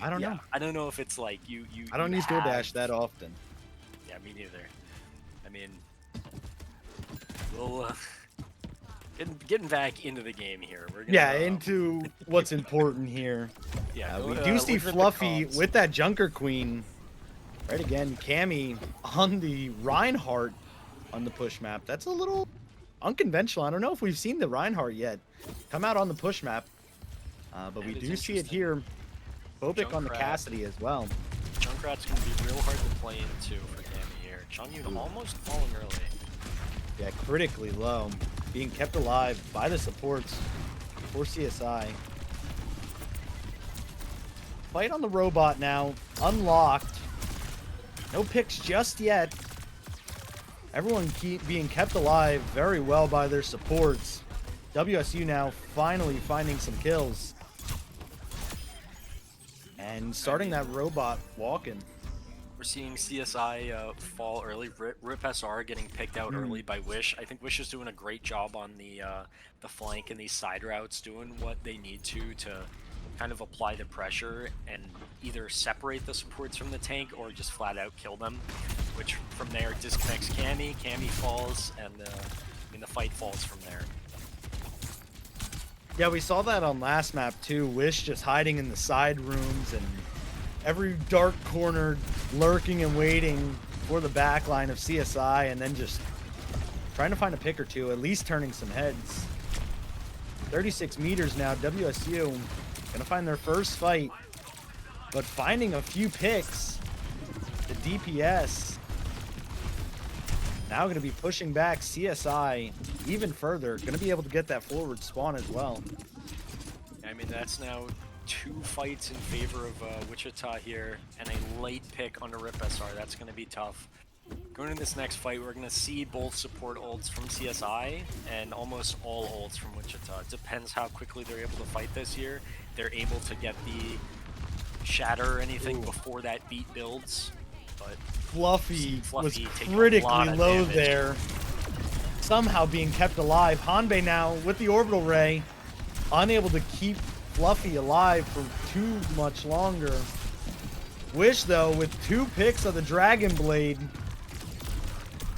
don't know. I don't know if it's like you. I don't use DoorDash that often. Yeah, me neither. I mean, we'll getting back into the game here. We're gonna, into what's important here. Yeah, We do see Fluffy with that Junker Queen. Right again, Cammy on the Reinhardt on the push map. That's a little unconventional. I don't know if we've seen the Reinhardt yet come out on the push map. But we That is do see it interesting. here. Phobic on the Junkrat. Cassidy as well. Junkrat's going to be real hard to play into for Cammy here. Chongyun almost falling early. Yeah, critically low. Being kept alive by the supports for CSI. Fight on the robot now. Unlocked. No picks just yet. Everyone being kept alive very well by their supports. WSU now finally finding some kills. And starting that robot walking. We're seeing CSI fall early. Rip SR getting picked out early by Wish. I think Wish is doing a great job on the flank and these side routes, doing what they need to kind of apply the pressure and either separate the supports from the tank or just flat out kill them. Which from there disconnects Cammy. Cammy falls, and the fight falls from there. Yeah, we saw that on last map too. Wish just hiding in the side rooms and every dark corner lurking and waiting for the back line of CSI, and then just trying to find a pick or two, at least turning some heads. 36 meters now, WSU gonna find their first fight, but finding a few picks. The DPS now gonna be pushing back CSI even further. Gonna be able to get that forward spawn as well. I mean, that's now 2 fights in favor of Wichita here, and a late pick on the Rip SR. That's going to be tough. Going into this next fight, we're going to see both support ults from CSI and almost all ults from Wichita. It depends how quickly they're able to fight this year. They're able to get the shatter or anything before that beat builds. But Fluffy was taking a critically lot of low damage. there. Somehow being kept alive. Hanbei now with the orbital ray, unable to keep Fluffy alive for too much longer. Wish, though, with 2 picks of the Dragon Blade,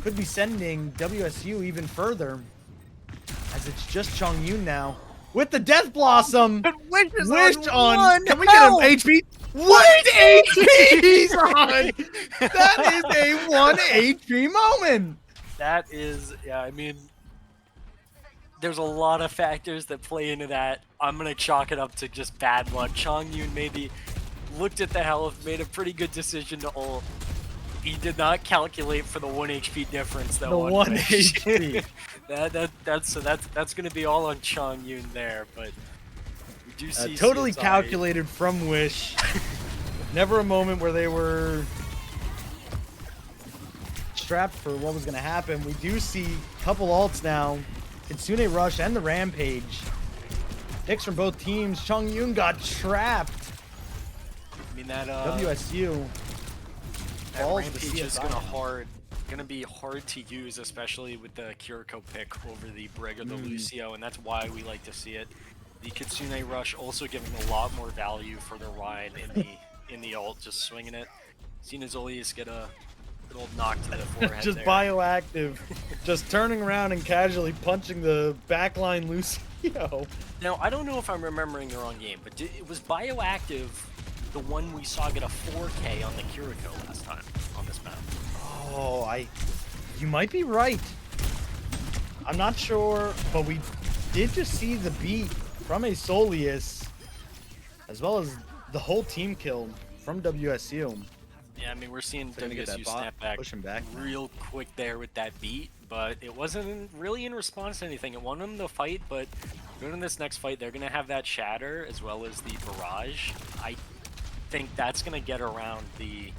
could be sending WSU even further, as it's just Chongyun now with the Death Blossom. Wish on. Can we get him HP? 1 HP he's on. That is a 1 HP moment. That is, yeah, I mean, there's a lot of factors that play into that. I'm going to chalk it up to just bad luck. Chongyun maybe looked at the health, made a pretty good decision to ult. He did not calculate for the 1 HP difference. That The 1 HP. that's going to be all on Chongyun there, but we do see totally CSI. calculated from Wish. Never a moment where they were strapped for what was going to happen. We do see a couple ults now. Kitsune Rush and the Rampage. Picks from both teams. Chongyun got trapped. I mean, that WSU that falls to Rampage is CSI. gonna be hard to use, especially with the Kiriko pick over the Brig or the Lucio, and that's why we like to see it. The Kitsune Rush also giving a lot more value for the ride in the ult, just swinging it. Seen Azolius get a good old knock to the forehead Just there. bioactive. Just turning around and casually punching the backline Lucio. Now, I don't know if I'm remembering the wrong game, but was Bioactive the one we saw get a 4K on the Kiriko last time on this map? Oh, you might be right. I'm not sure, but we did just see the beat from a Solius, as well as the whole team kill from WSU. Yeah, I mean, we're seeing Gonna get that WSU bot, snap back push him back. real quick there with that beat, but it wasn't really in response to anything. It won them the fight, but going in this next fight, they're going to have that shatter as well as the barrage. I think that's going to get around the...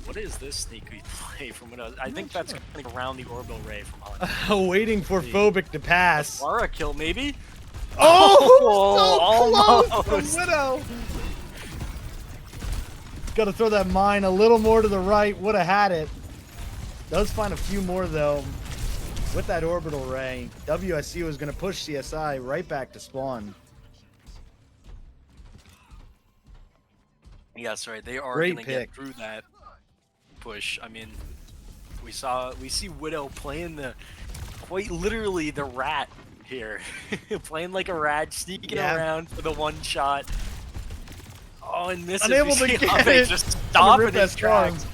What is this sneaky play from what I think that's going to get around the orbital ray from Hunt. Waiting for Phobic to pass. Aura kill, maybe? Oh, so close almost. from Widow. Got to throw that mine a little more to the right. Would have had it. Does find a few more, though, with that orbital ray. WSU is going to push CSI right back to spawn. Yes, right. They are Great going to get pick. through that push. I mean, we see Widow playing quite literally the rat here, playing like a rat, sneaking around for the 1 shot. Oh, and misses. Unable We to see get Abe it. just stopping Rip his that tracks.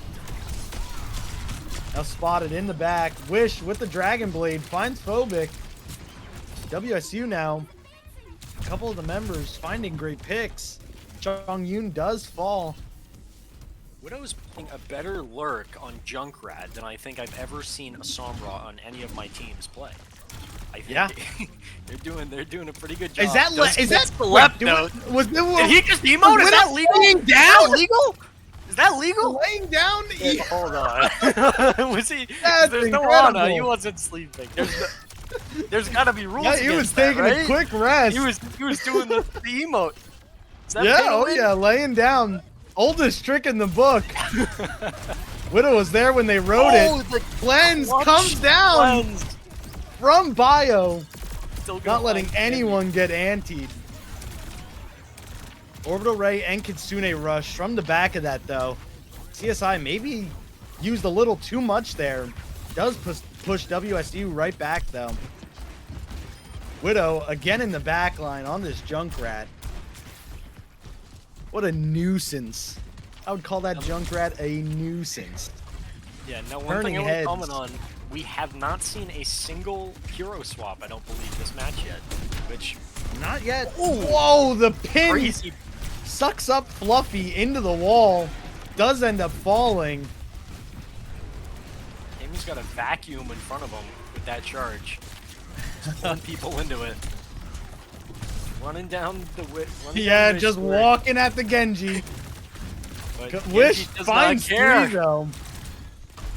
Now spotted in the back. Wish with the Dragon Blade finds Phobic. WSU now couple of the members finding great picks. Chong Yun does fall. Widow's playing a better lurk on Junkrat than I think I've ever seen a Sombra on any of my teams play. I think Yeah. they're doing a pretty good job. Is that the left wait, note? Did he just emote? Is that legal? laying Is that down? legal? Is that legal? Laying down? Yeah, hold on. Was he? That's There's no incredible. Ana. He wasn't sleeping. There's got to be rules. Yeah, he was against that, taking right? a quick rest. He was doing the emote. Is that Yeah, pay to oh win? yeah, laying down. Oldest trick in the book. Widow was there when they wrote it. The Cleanse clutch comes down cleanse. from Bio. Still gonna Not letting find anyone get antied. Orbital Ray and Kitsune Rush from the back of that though. CSI maybe used a little too much there. Does push WSU right back though. Widow again in the back line on this Junkrat. What a nuisance. I would call that Junkrat a nuisance. Yeah, now one Turning thing I want to heads. comment on, we have not seen a single hero swap, I don't believe, this match yet. Which, Not yet. Whoa, the pin crazy. sucks up Fluffy into the wall. Does end up falling. Amy's got a vacuum in front of him with that charge. Just pulling people into it. Running down the Yeah, just walking at the Genji. Wish finds three though.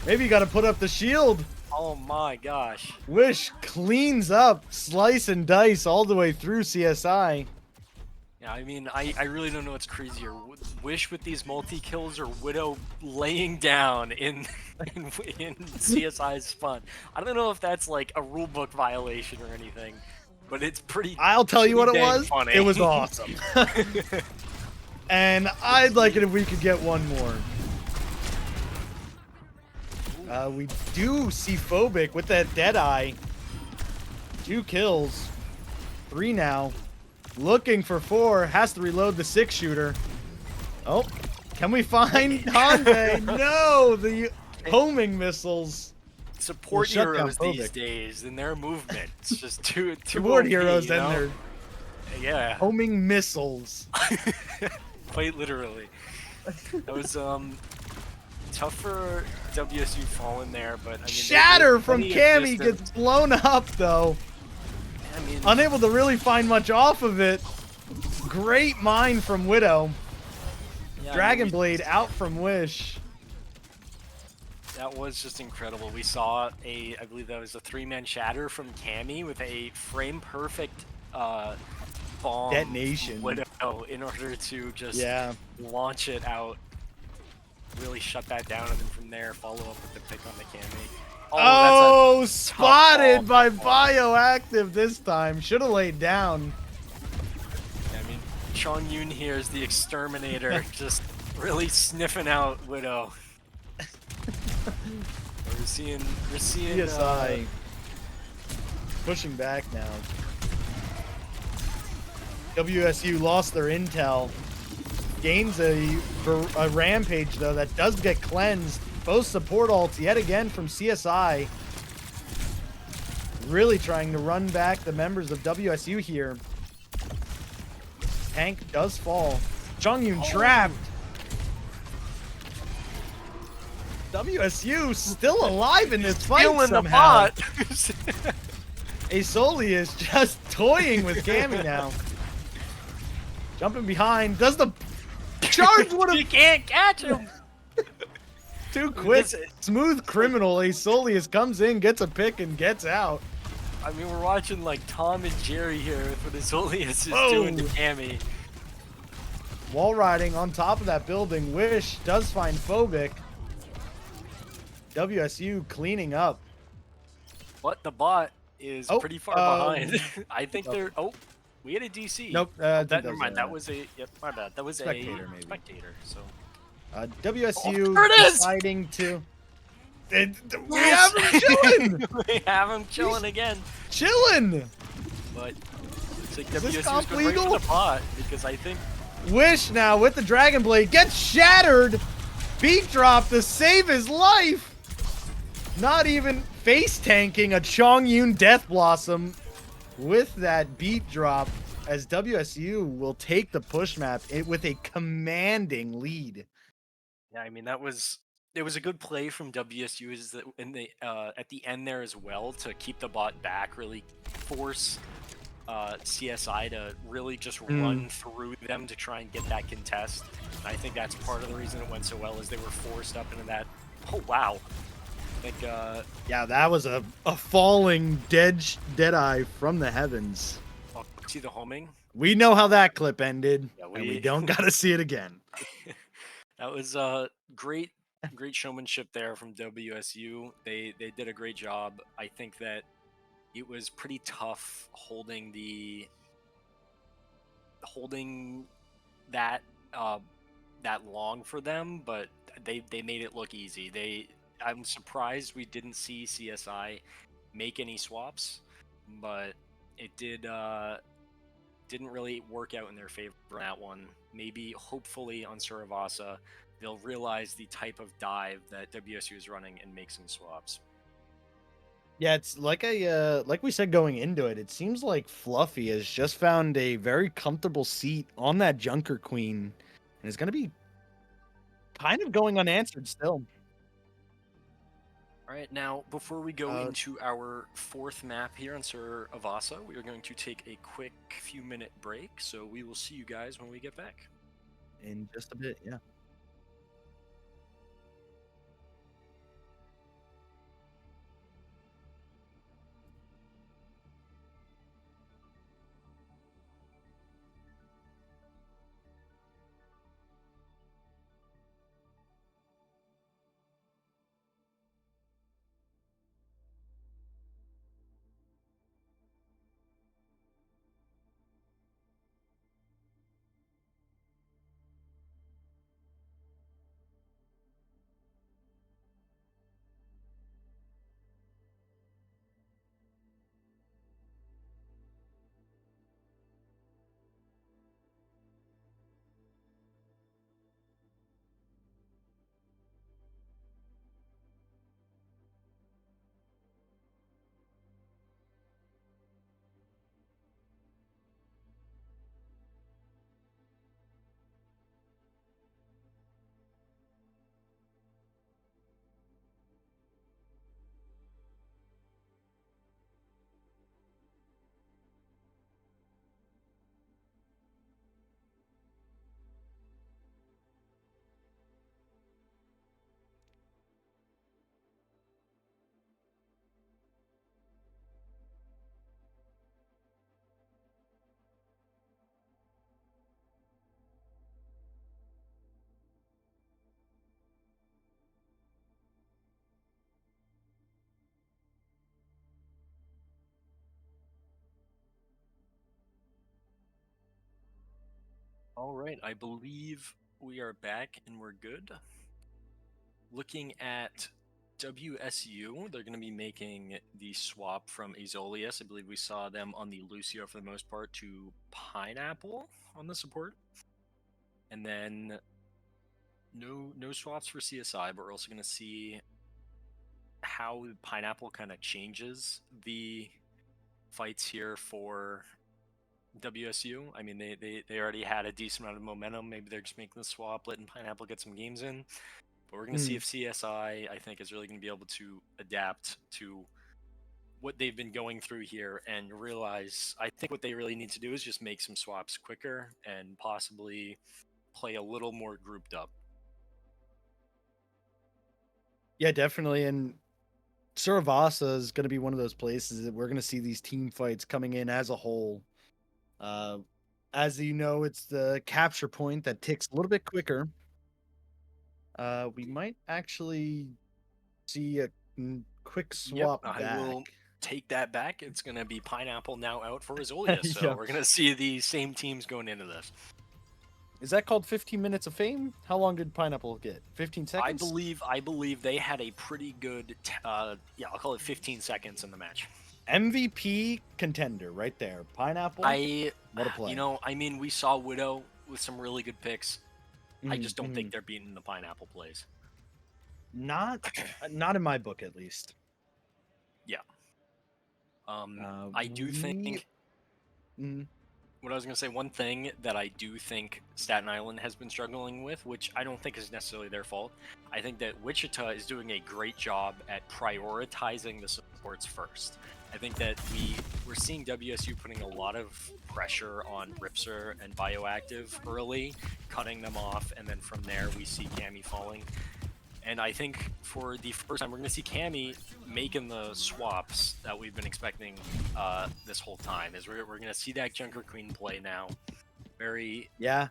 Maybe you gotta put up the shield. Oh my gosh. Wish cleans up, slice and dice all the way through CSI. Yeah, I mean, I really don't know what's crazier. Wish with these multi-kills or Widow laying down in CSI's fun. I don't know if that's like a rulebook violation or anything, but it's pretty. I'll tell you what it dang was. funny. It was awesome. And I'd like it if we could get one more. We do see Phobic with that Deadeye. 2 kills. 3 now. Looking for 4. Has to reload the 6-shooter. Oh, can we find Hanze? No, the homing missiles. Support shut down heroes these Phobic. days and their movement. It's just too Support OP, heroes you and know? their Yeah. homing missiles. Quite literally. That was tough for WSU falling there, but I mean, Shatter from plenty of Cammy distance. gets blown up though. I mean, Unable to really find much off of it. Great mine from Widow. yeah, Dragon I mean, Blade out from Wish. that was just incredible. We saw I believe that was a 3-man shatter from Cammy with a frame perfect bomb Detonation. Widow in order to just Yeah. launch it out. Really shut that down, and then from there follow up with the pick on the Cammy. Oh, that's spotted by tough ball. Bioactive this time. Should have laid down. I mean, Chong Yun here is the exterminator, just really sniffing out Widow. We're seeing CSI pushing back now. WSU lost their intel. Gains a rampage though that does get cleansed. Both support ults yet again from CSI. Really trying to run back the members of WSU here. Tank does fall. Chongyun trapped. WSU still alive in this fight stealing the somehow. bot. Asoli is just toying with Cammy now. Jumping behind. Does the charge would You have can't catch him. too quick. This- Smooth criminal. Asolius comes in, gets a pick, and gets out. I mean, we're watching like Tom and Jerry here with what Azolius is Whoa. doing to Cammy. Wall riding on top of that building. Wish does find Phobic. WSU cleaning up. But the bot is Oh, pretty far behind. I think they're. Oh, we had a DC. Nope. I think Never mind. That was a. Yep, my bad. That was spectator, a maybe. spectator. So. WSU Oh, there it is! deciding to. We have him chilling. We have him chilling again. Chilling. But it's like Is this WSU's comp going right legal? for the bot because I think. Wish now with the Dragon Blade gets shattered. Beat drop to save his life. Not even face tanking a Chongyun Death Blossom with that beat drop. as WSU will take the push map with a commanding lead. Yeah, I mean it was a good play from WSU is that in the at the end there as well to keep the bot back, really force CSI to really just Mm. run through them to try and get that contest. And I think that's part of the reason it went so well is they were forced up into that. Oh wow! I think Yeah, that was a falling dead eye from the heavens. oh, see the homing. We know how that clip ended, Yeah, and we we don't gotta see it again. that was great showmanship there from WSU. They did a great job. I think that it was pretty tough holding that uh, that long for them, but they made it look easy. I'm surprised we didn't see CSI make any swaps, but it didn't really work out in their favor on that one. Maybe hopefully on Suravasa they'll realize the type of dive that WSU is running and make some swaps. Yeah, it's like we said going into it, it seems like Fluffy has just found a very comfortable seat on that Junker Queen and is gonna be kind of going unanswered still. All right, now before we go Uh, into our fourth map here on Sir Avasa, we are going to take a quick few-minute break. So we will see you guys when we get back. in just a bit, yeah. All right, I believe we are back and we're good. Looking at WSU, they're going to be making the swap from Azolius. I believe we saw them on the Lucio for the most part to Pineapple on the support. And then no swaps for CSI, but we're also going to see how Pineapple kind of changes the fights here for WSU. I mean, they already had a decent amount of momentum. Maybe they're just making the swap, letting Pineapple get some games in. But we're going to see Mm. if CSI, I think, is really going to be able to adapt to what they've been going through here and realize I think what they really need to do is just make some swaps quicker and possibly play a little more grouped up. Yeah, definitely. And Suravasa is going to be one of those places that we're going to see these team fights coming in as a whole. Uh, as you know, it's the capture point that ticks a little bit quicker. We might actually see a quick Yep, swap I back. will take that back. It's going to be Pineapple now out for Azolia. So Yeah. we're going to see the same teams going into this. Is that called 15 minutes of fame? How long did Pineapple get? 15 seconds? I believe they had a pretty good, yeah, I'll call it 15 seconds in the match. MVP contender right there. Pineapple. I, What a play. I mean, we saw Widow with some really good picks. I just don't think Mhm. they're beating the Pineapple plays. Not not in my book at least. Yeah. I do We think mm, what I was gonna say, one thing that I do think Staten Island has been struggling with, which I don't think is necessarily their fault, I think that Wichita is doing a great job at prioritizing the supports first. I think that we're seeing WSU putting a lot of pressure on Ripser and Bioactive early, cutting them off, and then from there we see Cammy falling. And I think for the first time, we're going to see Cammy making the swaps that we've been expecting this whole time. Is we're going to see that Junker Queen play now. Very Yeah.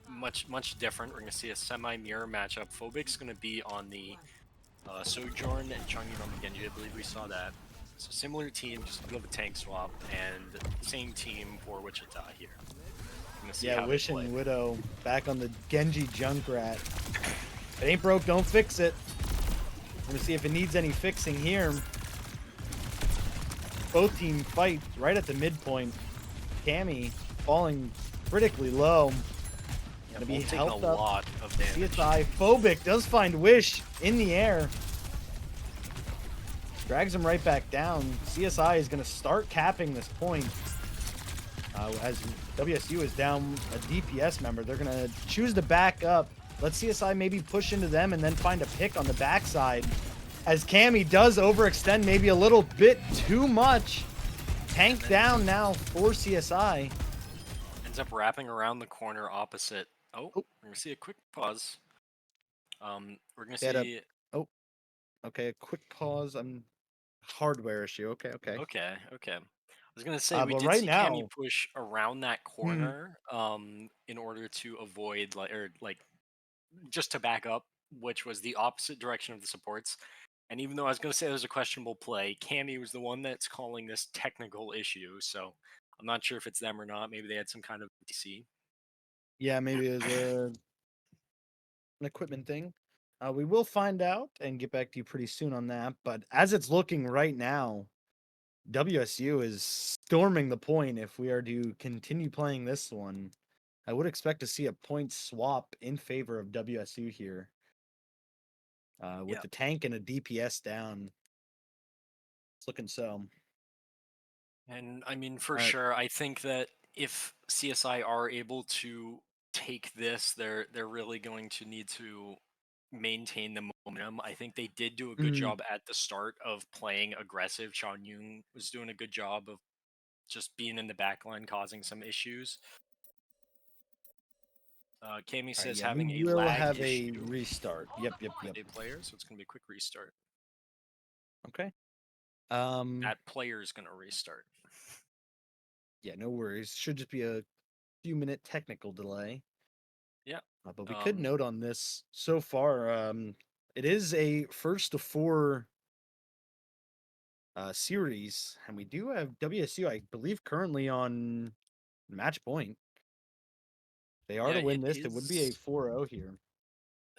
much different. We're going to see a semi-mirror matchup. Phobic's going to be on the Sojourn and Chungyun on the Genji. I believe we saw that. So similar team, just a bit of a tank swap, and same team for Wichita here. Yeah, Wish and Widow back on the Genji Junkrat. If it ain't broke, don't fix it. We're gonna see if it needs any fixing here. Both team fight right at the midpoint. Cammy falling critically low. Yeah, Gonna be taking helped a up. lot of damage. CSI Phobic does find Wish in the air. Drags him right back down. CSI is gonna start capping this point. As WSU is down a DPS member, they're gonna choose to back up. Let CSI maybe push into them and then find a pick on the backside. As Cammy does overextend maybe a little bit too much. Tank down now for CSI. Ends up wrapping around the corner opposite. Oh, we're gonna see a quick pause. We're gonna see. Okay, a quick pause. Hardware issue. Okay. Okay. I was gonna say we But did right see now, Cammy push around that corner, in order to avoid like just to back up, which was the opposite direction of the supports. And even though I was gonna say it was a questionable play, Cammy was the one that's calling this technical issue. So I'm not sure if it's them or not. Maybe they had some kind of DC. yeah, maybe it was an equipment thing. We will find out and get back to you pretty soon on that. But as it's looking right now, WSU is storming the point. If we are to continue playing this one, I would expect to see a point swap in favor of WSU here. With the tank and a DPS down. It's looking so. And I mean, for sure, I think that if CSI are able to take this, they're really going to need to maintain the momentum. I think they did do a good job at the start of playing aggressive. Chan Yoon was doing a good job of just being in the back line, causing some issues. Cammy says having a will lag have issue. a restart. Yep. A player, so it's gonna be a quick restart. Okay. That player is gonna restart. Yeah, no worries. Should just be a few minute technical delay. Yeah. But we could note on this so far, it is a first to four series, and we do have WSU, I believe, currently on match point. They are to win this. It would be a 4-0 here.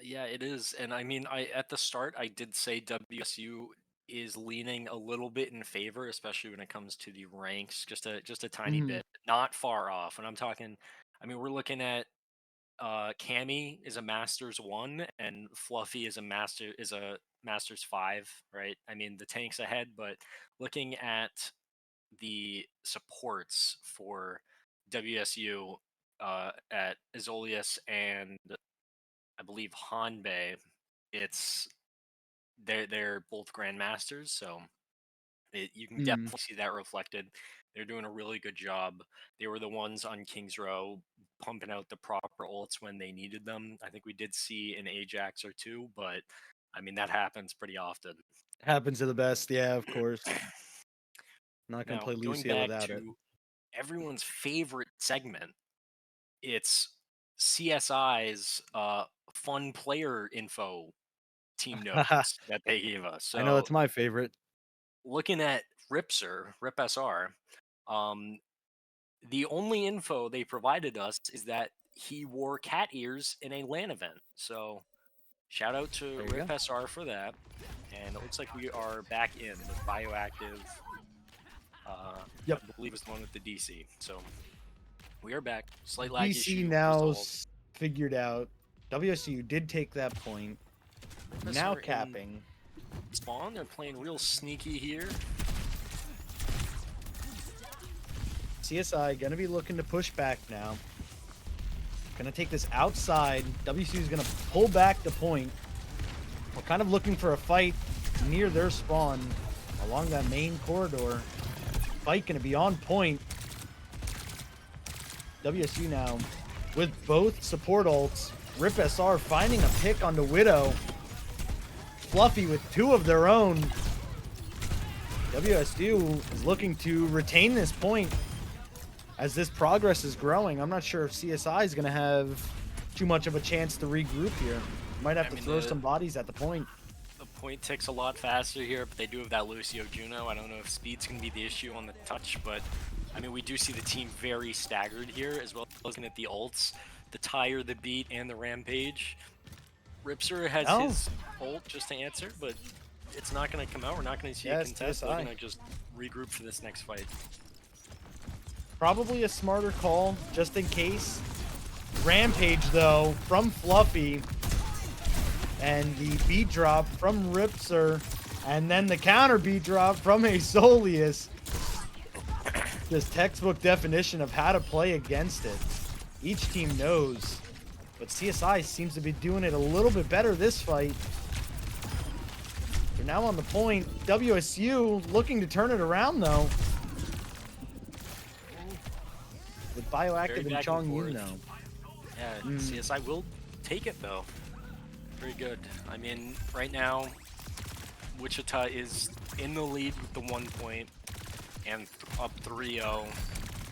Yeah, it is. And I mean, I at the start I did say WSU is leaning a little bit in favor, especially when it comes to the ranks, just a tiny bit, not far off. And I'm talking, I mean, we're looking at Cammy is a Masters 1 and Fluffy is a Masters 5, right? I mean, the tank's ahead, but looking at the supports for WSU at Azolius and I believe Hanbei, it's they're both grandmasters, so you can definitely see that reflected. They're doing a really good job. They were the ones on Kings Row pumping out the proper ults when they needed them. I think we did see an Ajax or two, but I mean that happens pretty often. Happens to the best, yeah, of course. Not gonna Now, play going Lucio back without it. to everyone's favorite segment, it's CSI's fun player info team notes that they gave us. So I know it's my favorite. looking at Rip SR, the only info they provided us is that he wore cat ears in a LAN event. So shout out to Rip SR for that. And it looks like we are back in with Bioactive. Yep. I believe it's the one with the DC. So we are back. Slight lag DC issue. now figured out. WSU did take that point. Now capping. Spawn, they're playing real sneaky here. CSI going to be looking to push back now. Going to take this outside. WC is going to pull back the point. We're kind of looking for a fight near their spawn along that main corridor. Fight going to be on point. WSU now with both support ults. Rip SR finding a pick onto Widow. Fluffy with 2 of their own. WSU is looking to retain this point as this progress is growing. I'm not sure if CSI is going to have too much of a chance to regroup here. Might have to throw some bodies at the point. The point ticks a lot faster here, but they do have that Lucio Juno. I don't know if speed's going to be the issue on the touch, but I mean, we do see the team very staggered here, as well as looking at the ults, the Tire, the Beat, and the Rampage. Ripser has his ult just to answer, but it's not going to come out. We're not going to see a contest. We're going to just regroup for this next fight. Probably a smarter call, just in case. Rampage, though, from Fluffy. And the beat drop from Ripser. And then the counter beat drop from a Soleus. Just textbook definition of how to play against it. Each team knows. But CSI seems to be doing it a little bit better this fight. They're now on the point. WSU looking to turn it around, though. With Bioactive and Chong Yun, though. Yeah, CSI will take it, though. Very good. I mean, right now, Wichita is in the lead with the 1 point and up 3-0.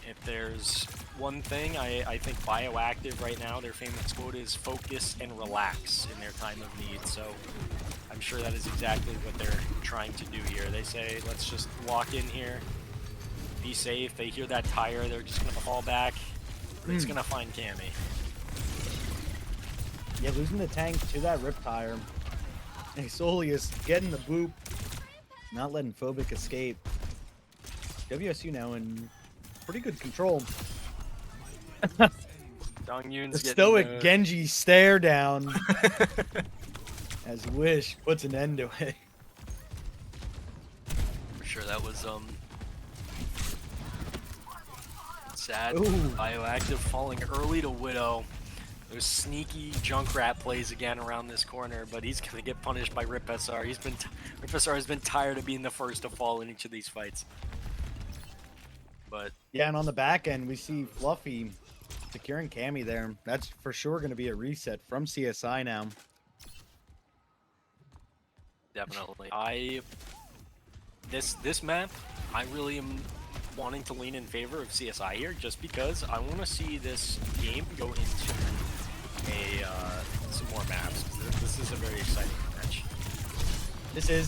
If there's one thing, I think Bioactive right now, their famous quote is focus and relax in their time of need. So I'm sure that is exactly what they're trying to do here. They say, let's just walk in here, be safe. They hear that Tire, they're just going to fall back. It's going to find Cammy. Yeah, losing the tank to that Rip Tire. And Soleus getting the boop. Not letting Phobic escape. WSU now in pretty good control. Dong Yun's the stoic Genji stare down as Wish puts an end to it. For sure, that was sad. Ooh. Bioactive falling early to Widow. There's sneaky Junkrat plays again around this corner, but he's gonna get punished by Rip SR. Rip SR has been tired of being the first to fall in each of these fights. But yeah, and on the back end, we see Fluffy securing Cammy there. That's for sure going to be a reset from CSI now. Definitely. This map, I really am wanting to lean in favor of CSI here, just because I want to see this game go into some more maps. This is a very exciting match.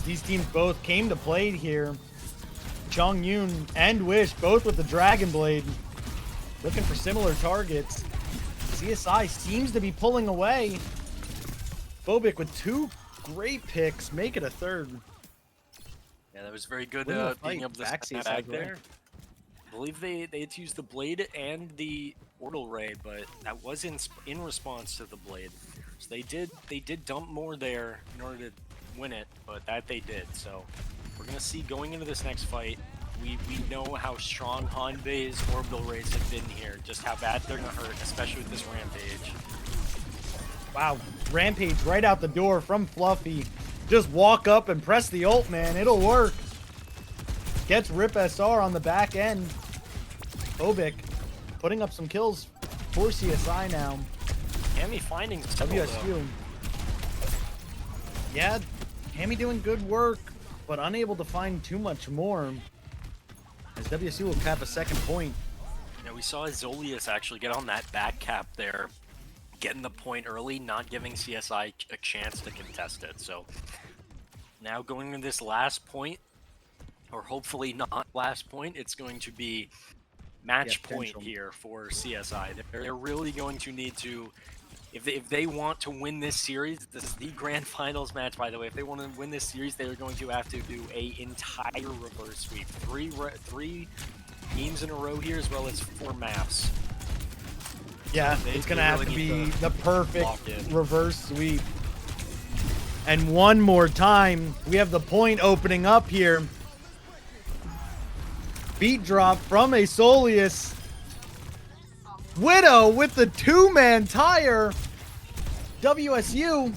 These teams both came to play here. Chong Yun and Wish, both with the Dragon Blade, looking for similar targets. CSI seems to be pulling away. Phobic with 2 great picks, make it a 3rd. Yeah, that was very good being able to snap back there. I believe they had to use the Blade and the Orbital Ray, but that was in response to the Blade. So they did dump more there in order to win it, but that they did. So we're gonna see going into this next fight. We know how strong Hanbei's Orbital Rays have been here, just how bad they're gonna hurt, especially with this Rampage. Wow, Rampage right out the door from Fluffy. Just walk up and press the ult, man. It'll work. Gets Rip SR on the back end. Phobic putting up some kills for CSI now. Cammy finding WSU. Yeah, Cammy doing good work, but unable to find too much more. As WSU will cap a 2nd point. Yeah, we saw Soleus actually get on that back cap there, getting the point early, not giving CSI a chance to contest it. So now going to this last point, or hopefully not last point, it's going to be match point here for CSI. They're really going to need to, if they want to win this series, this is the grand finals match, by the way. If they want to win this series, they're going to have to do a entire reverse sweep. Three games in a row here, as well as 4 maps. Yeah, so it's going to have to be the perfect reverse sweep. And one more time, we have the point opening up here. Beat drop from a Soleus. Widow with the two-man tire. WSU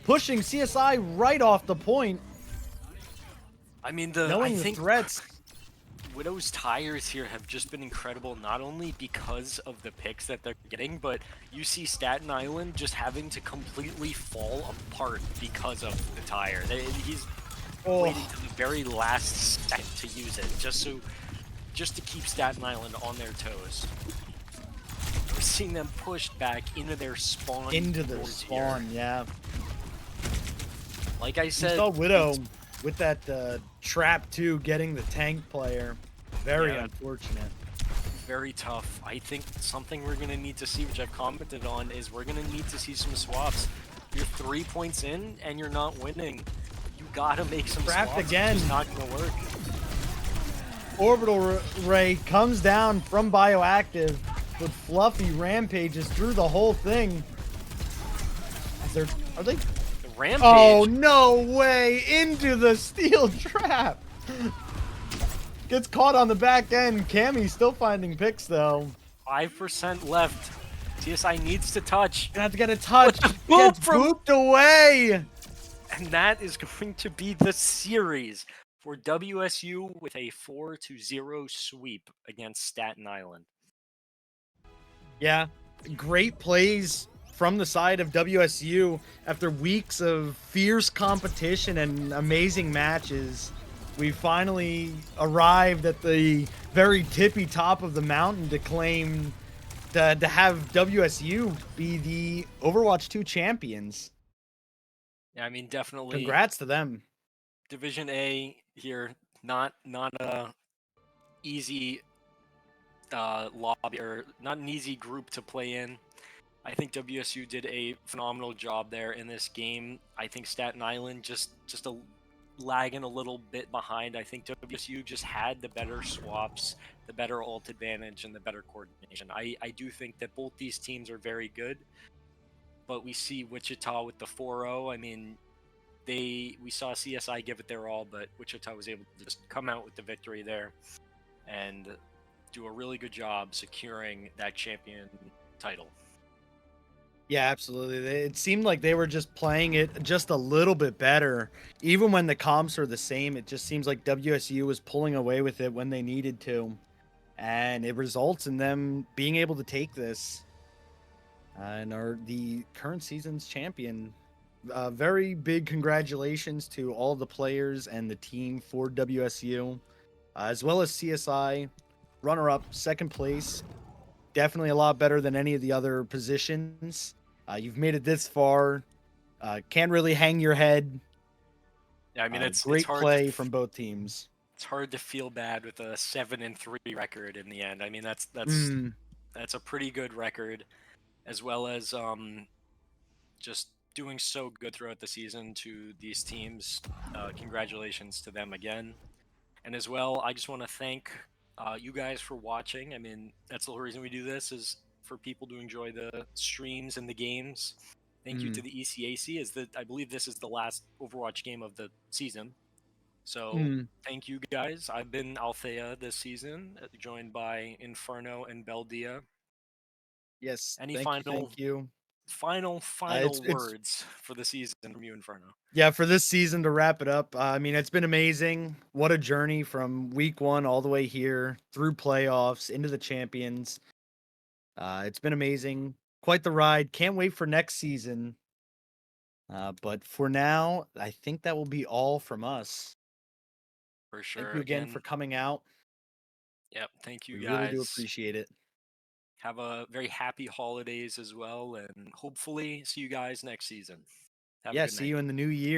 pushing CSI right off the point. I mean, I Knowing the think threats. Widow's tires here have just been incredible, not only because of the picks that they're getting, but you see Staten Island just having to completely fall apart because of the tire. He's waiting to the very last second to use it, just to keep Staten Island on their toes. We're seeing them pushed back into their spawn. Into their spawn, yeah. Like I said, you saw Widow with that trap too, getting the tank player. Very unfortunate. Very tough. I think something we're going to need to see, which I've commented on, is we're going to need to see some swaps. You're 3 points in and you're not winning. You got to make some Trapped swaps. again. It's not going to work. Orbital Ray comes down from Bioactive, but Fluffy rampages through the whole thing. Are they? The rampage. Oh, no way! Into the steel trap! Gets caught on the back end. Cammy's still finding picks, though. 5% left. CSI needs to touch. Gonna have to get a touch. Boop Gets booped away! And that is going to be the series for WSU with a 4-0 sweep against Staten Island. Yeah, great plays from the side of WSU after weeks of fierce competition and amazing matches. We finally arrived at the very tippy top of the mountain to claim to have WSU be the Overwatch 2 champions. Yeah, I mean, definitely. Congrats to them. Division A here, not a easy lobby, or not an easy group to play in. I think WSU did a phenomenal job there in this game. I think Staten Island just lagging a little bit behind. I think WSU just had the better swaps, the better ult advantage, and the better coordination. I do think that both these teams are very good, but we see Wichita with the 4-0. I mean, we saw CSI give it their all, but Wichita was able to just come out with the victory there and do a really good job securing that champion title. Yeah, absolutely. It seemed like they were just playing it just a little bit better. Even when the comps are the same, it just seems like WSU was pulling away with it when they needed to. And it results in them being able to take this and are the current season's champion. Very big congratulations to all the players and the team for WSU, as well as CSI, runner-up, second place. Definitely a lot better than any of the other positions. You've made it this far. Can't really hang your head. Yeah, I mean, it's great hard play from both teams. It's hard to feel bad with a 7-3 record in the end. I mean, that's a pretty good record, as well as just doing so good throughout the season to these teams. Congratulations to them again. And as well, I just want to thank you guys for watching. I mean, that's the whole reason we do this, is for people to enjoy the streams and the games. Thank you to the ECAC, I believe this is the last Overwatch game of the season. So thank you guys. I've been Althea this season, joined by Inferno and Beldia. Yes. Any thank you. Final words for the season from you, Inferno? Yeah, for this season, to wrap it up, I mean, it's been amazing. What a journey from week 1 all the way here through playoffs into the champions. It's been amazing. Quite the ride. Can't wait for next season. But for now, I think that will be all from us. For sure. Thank you again for coming out. Yep. Thank you, we guys. We really do appreciate it. Have a very happy holidays as well, and hopefully see you guys next season. Have a good night. See you in the new year.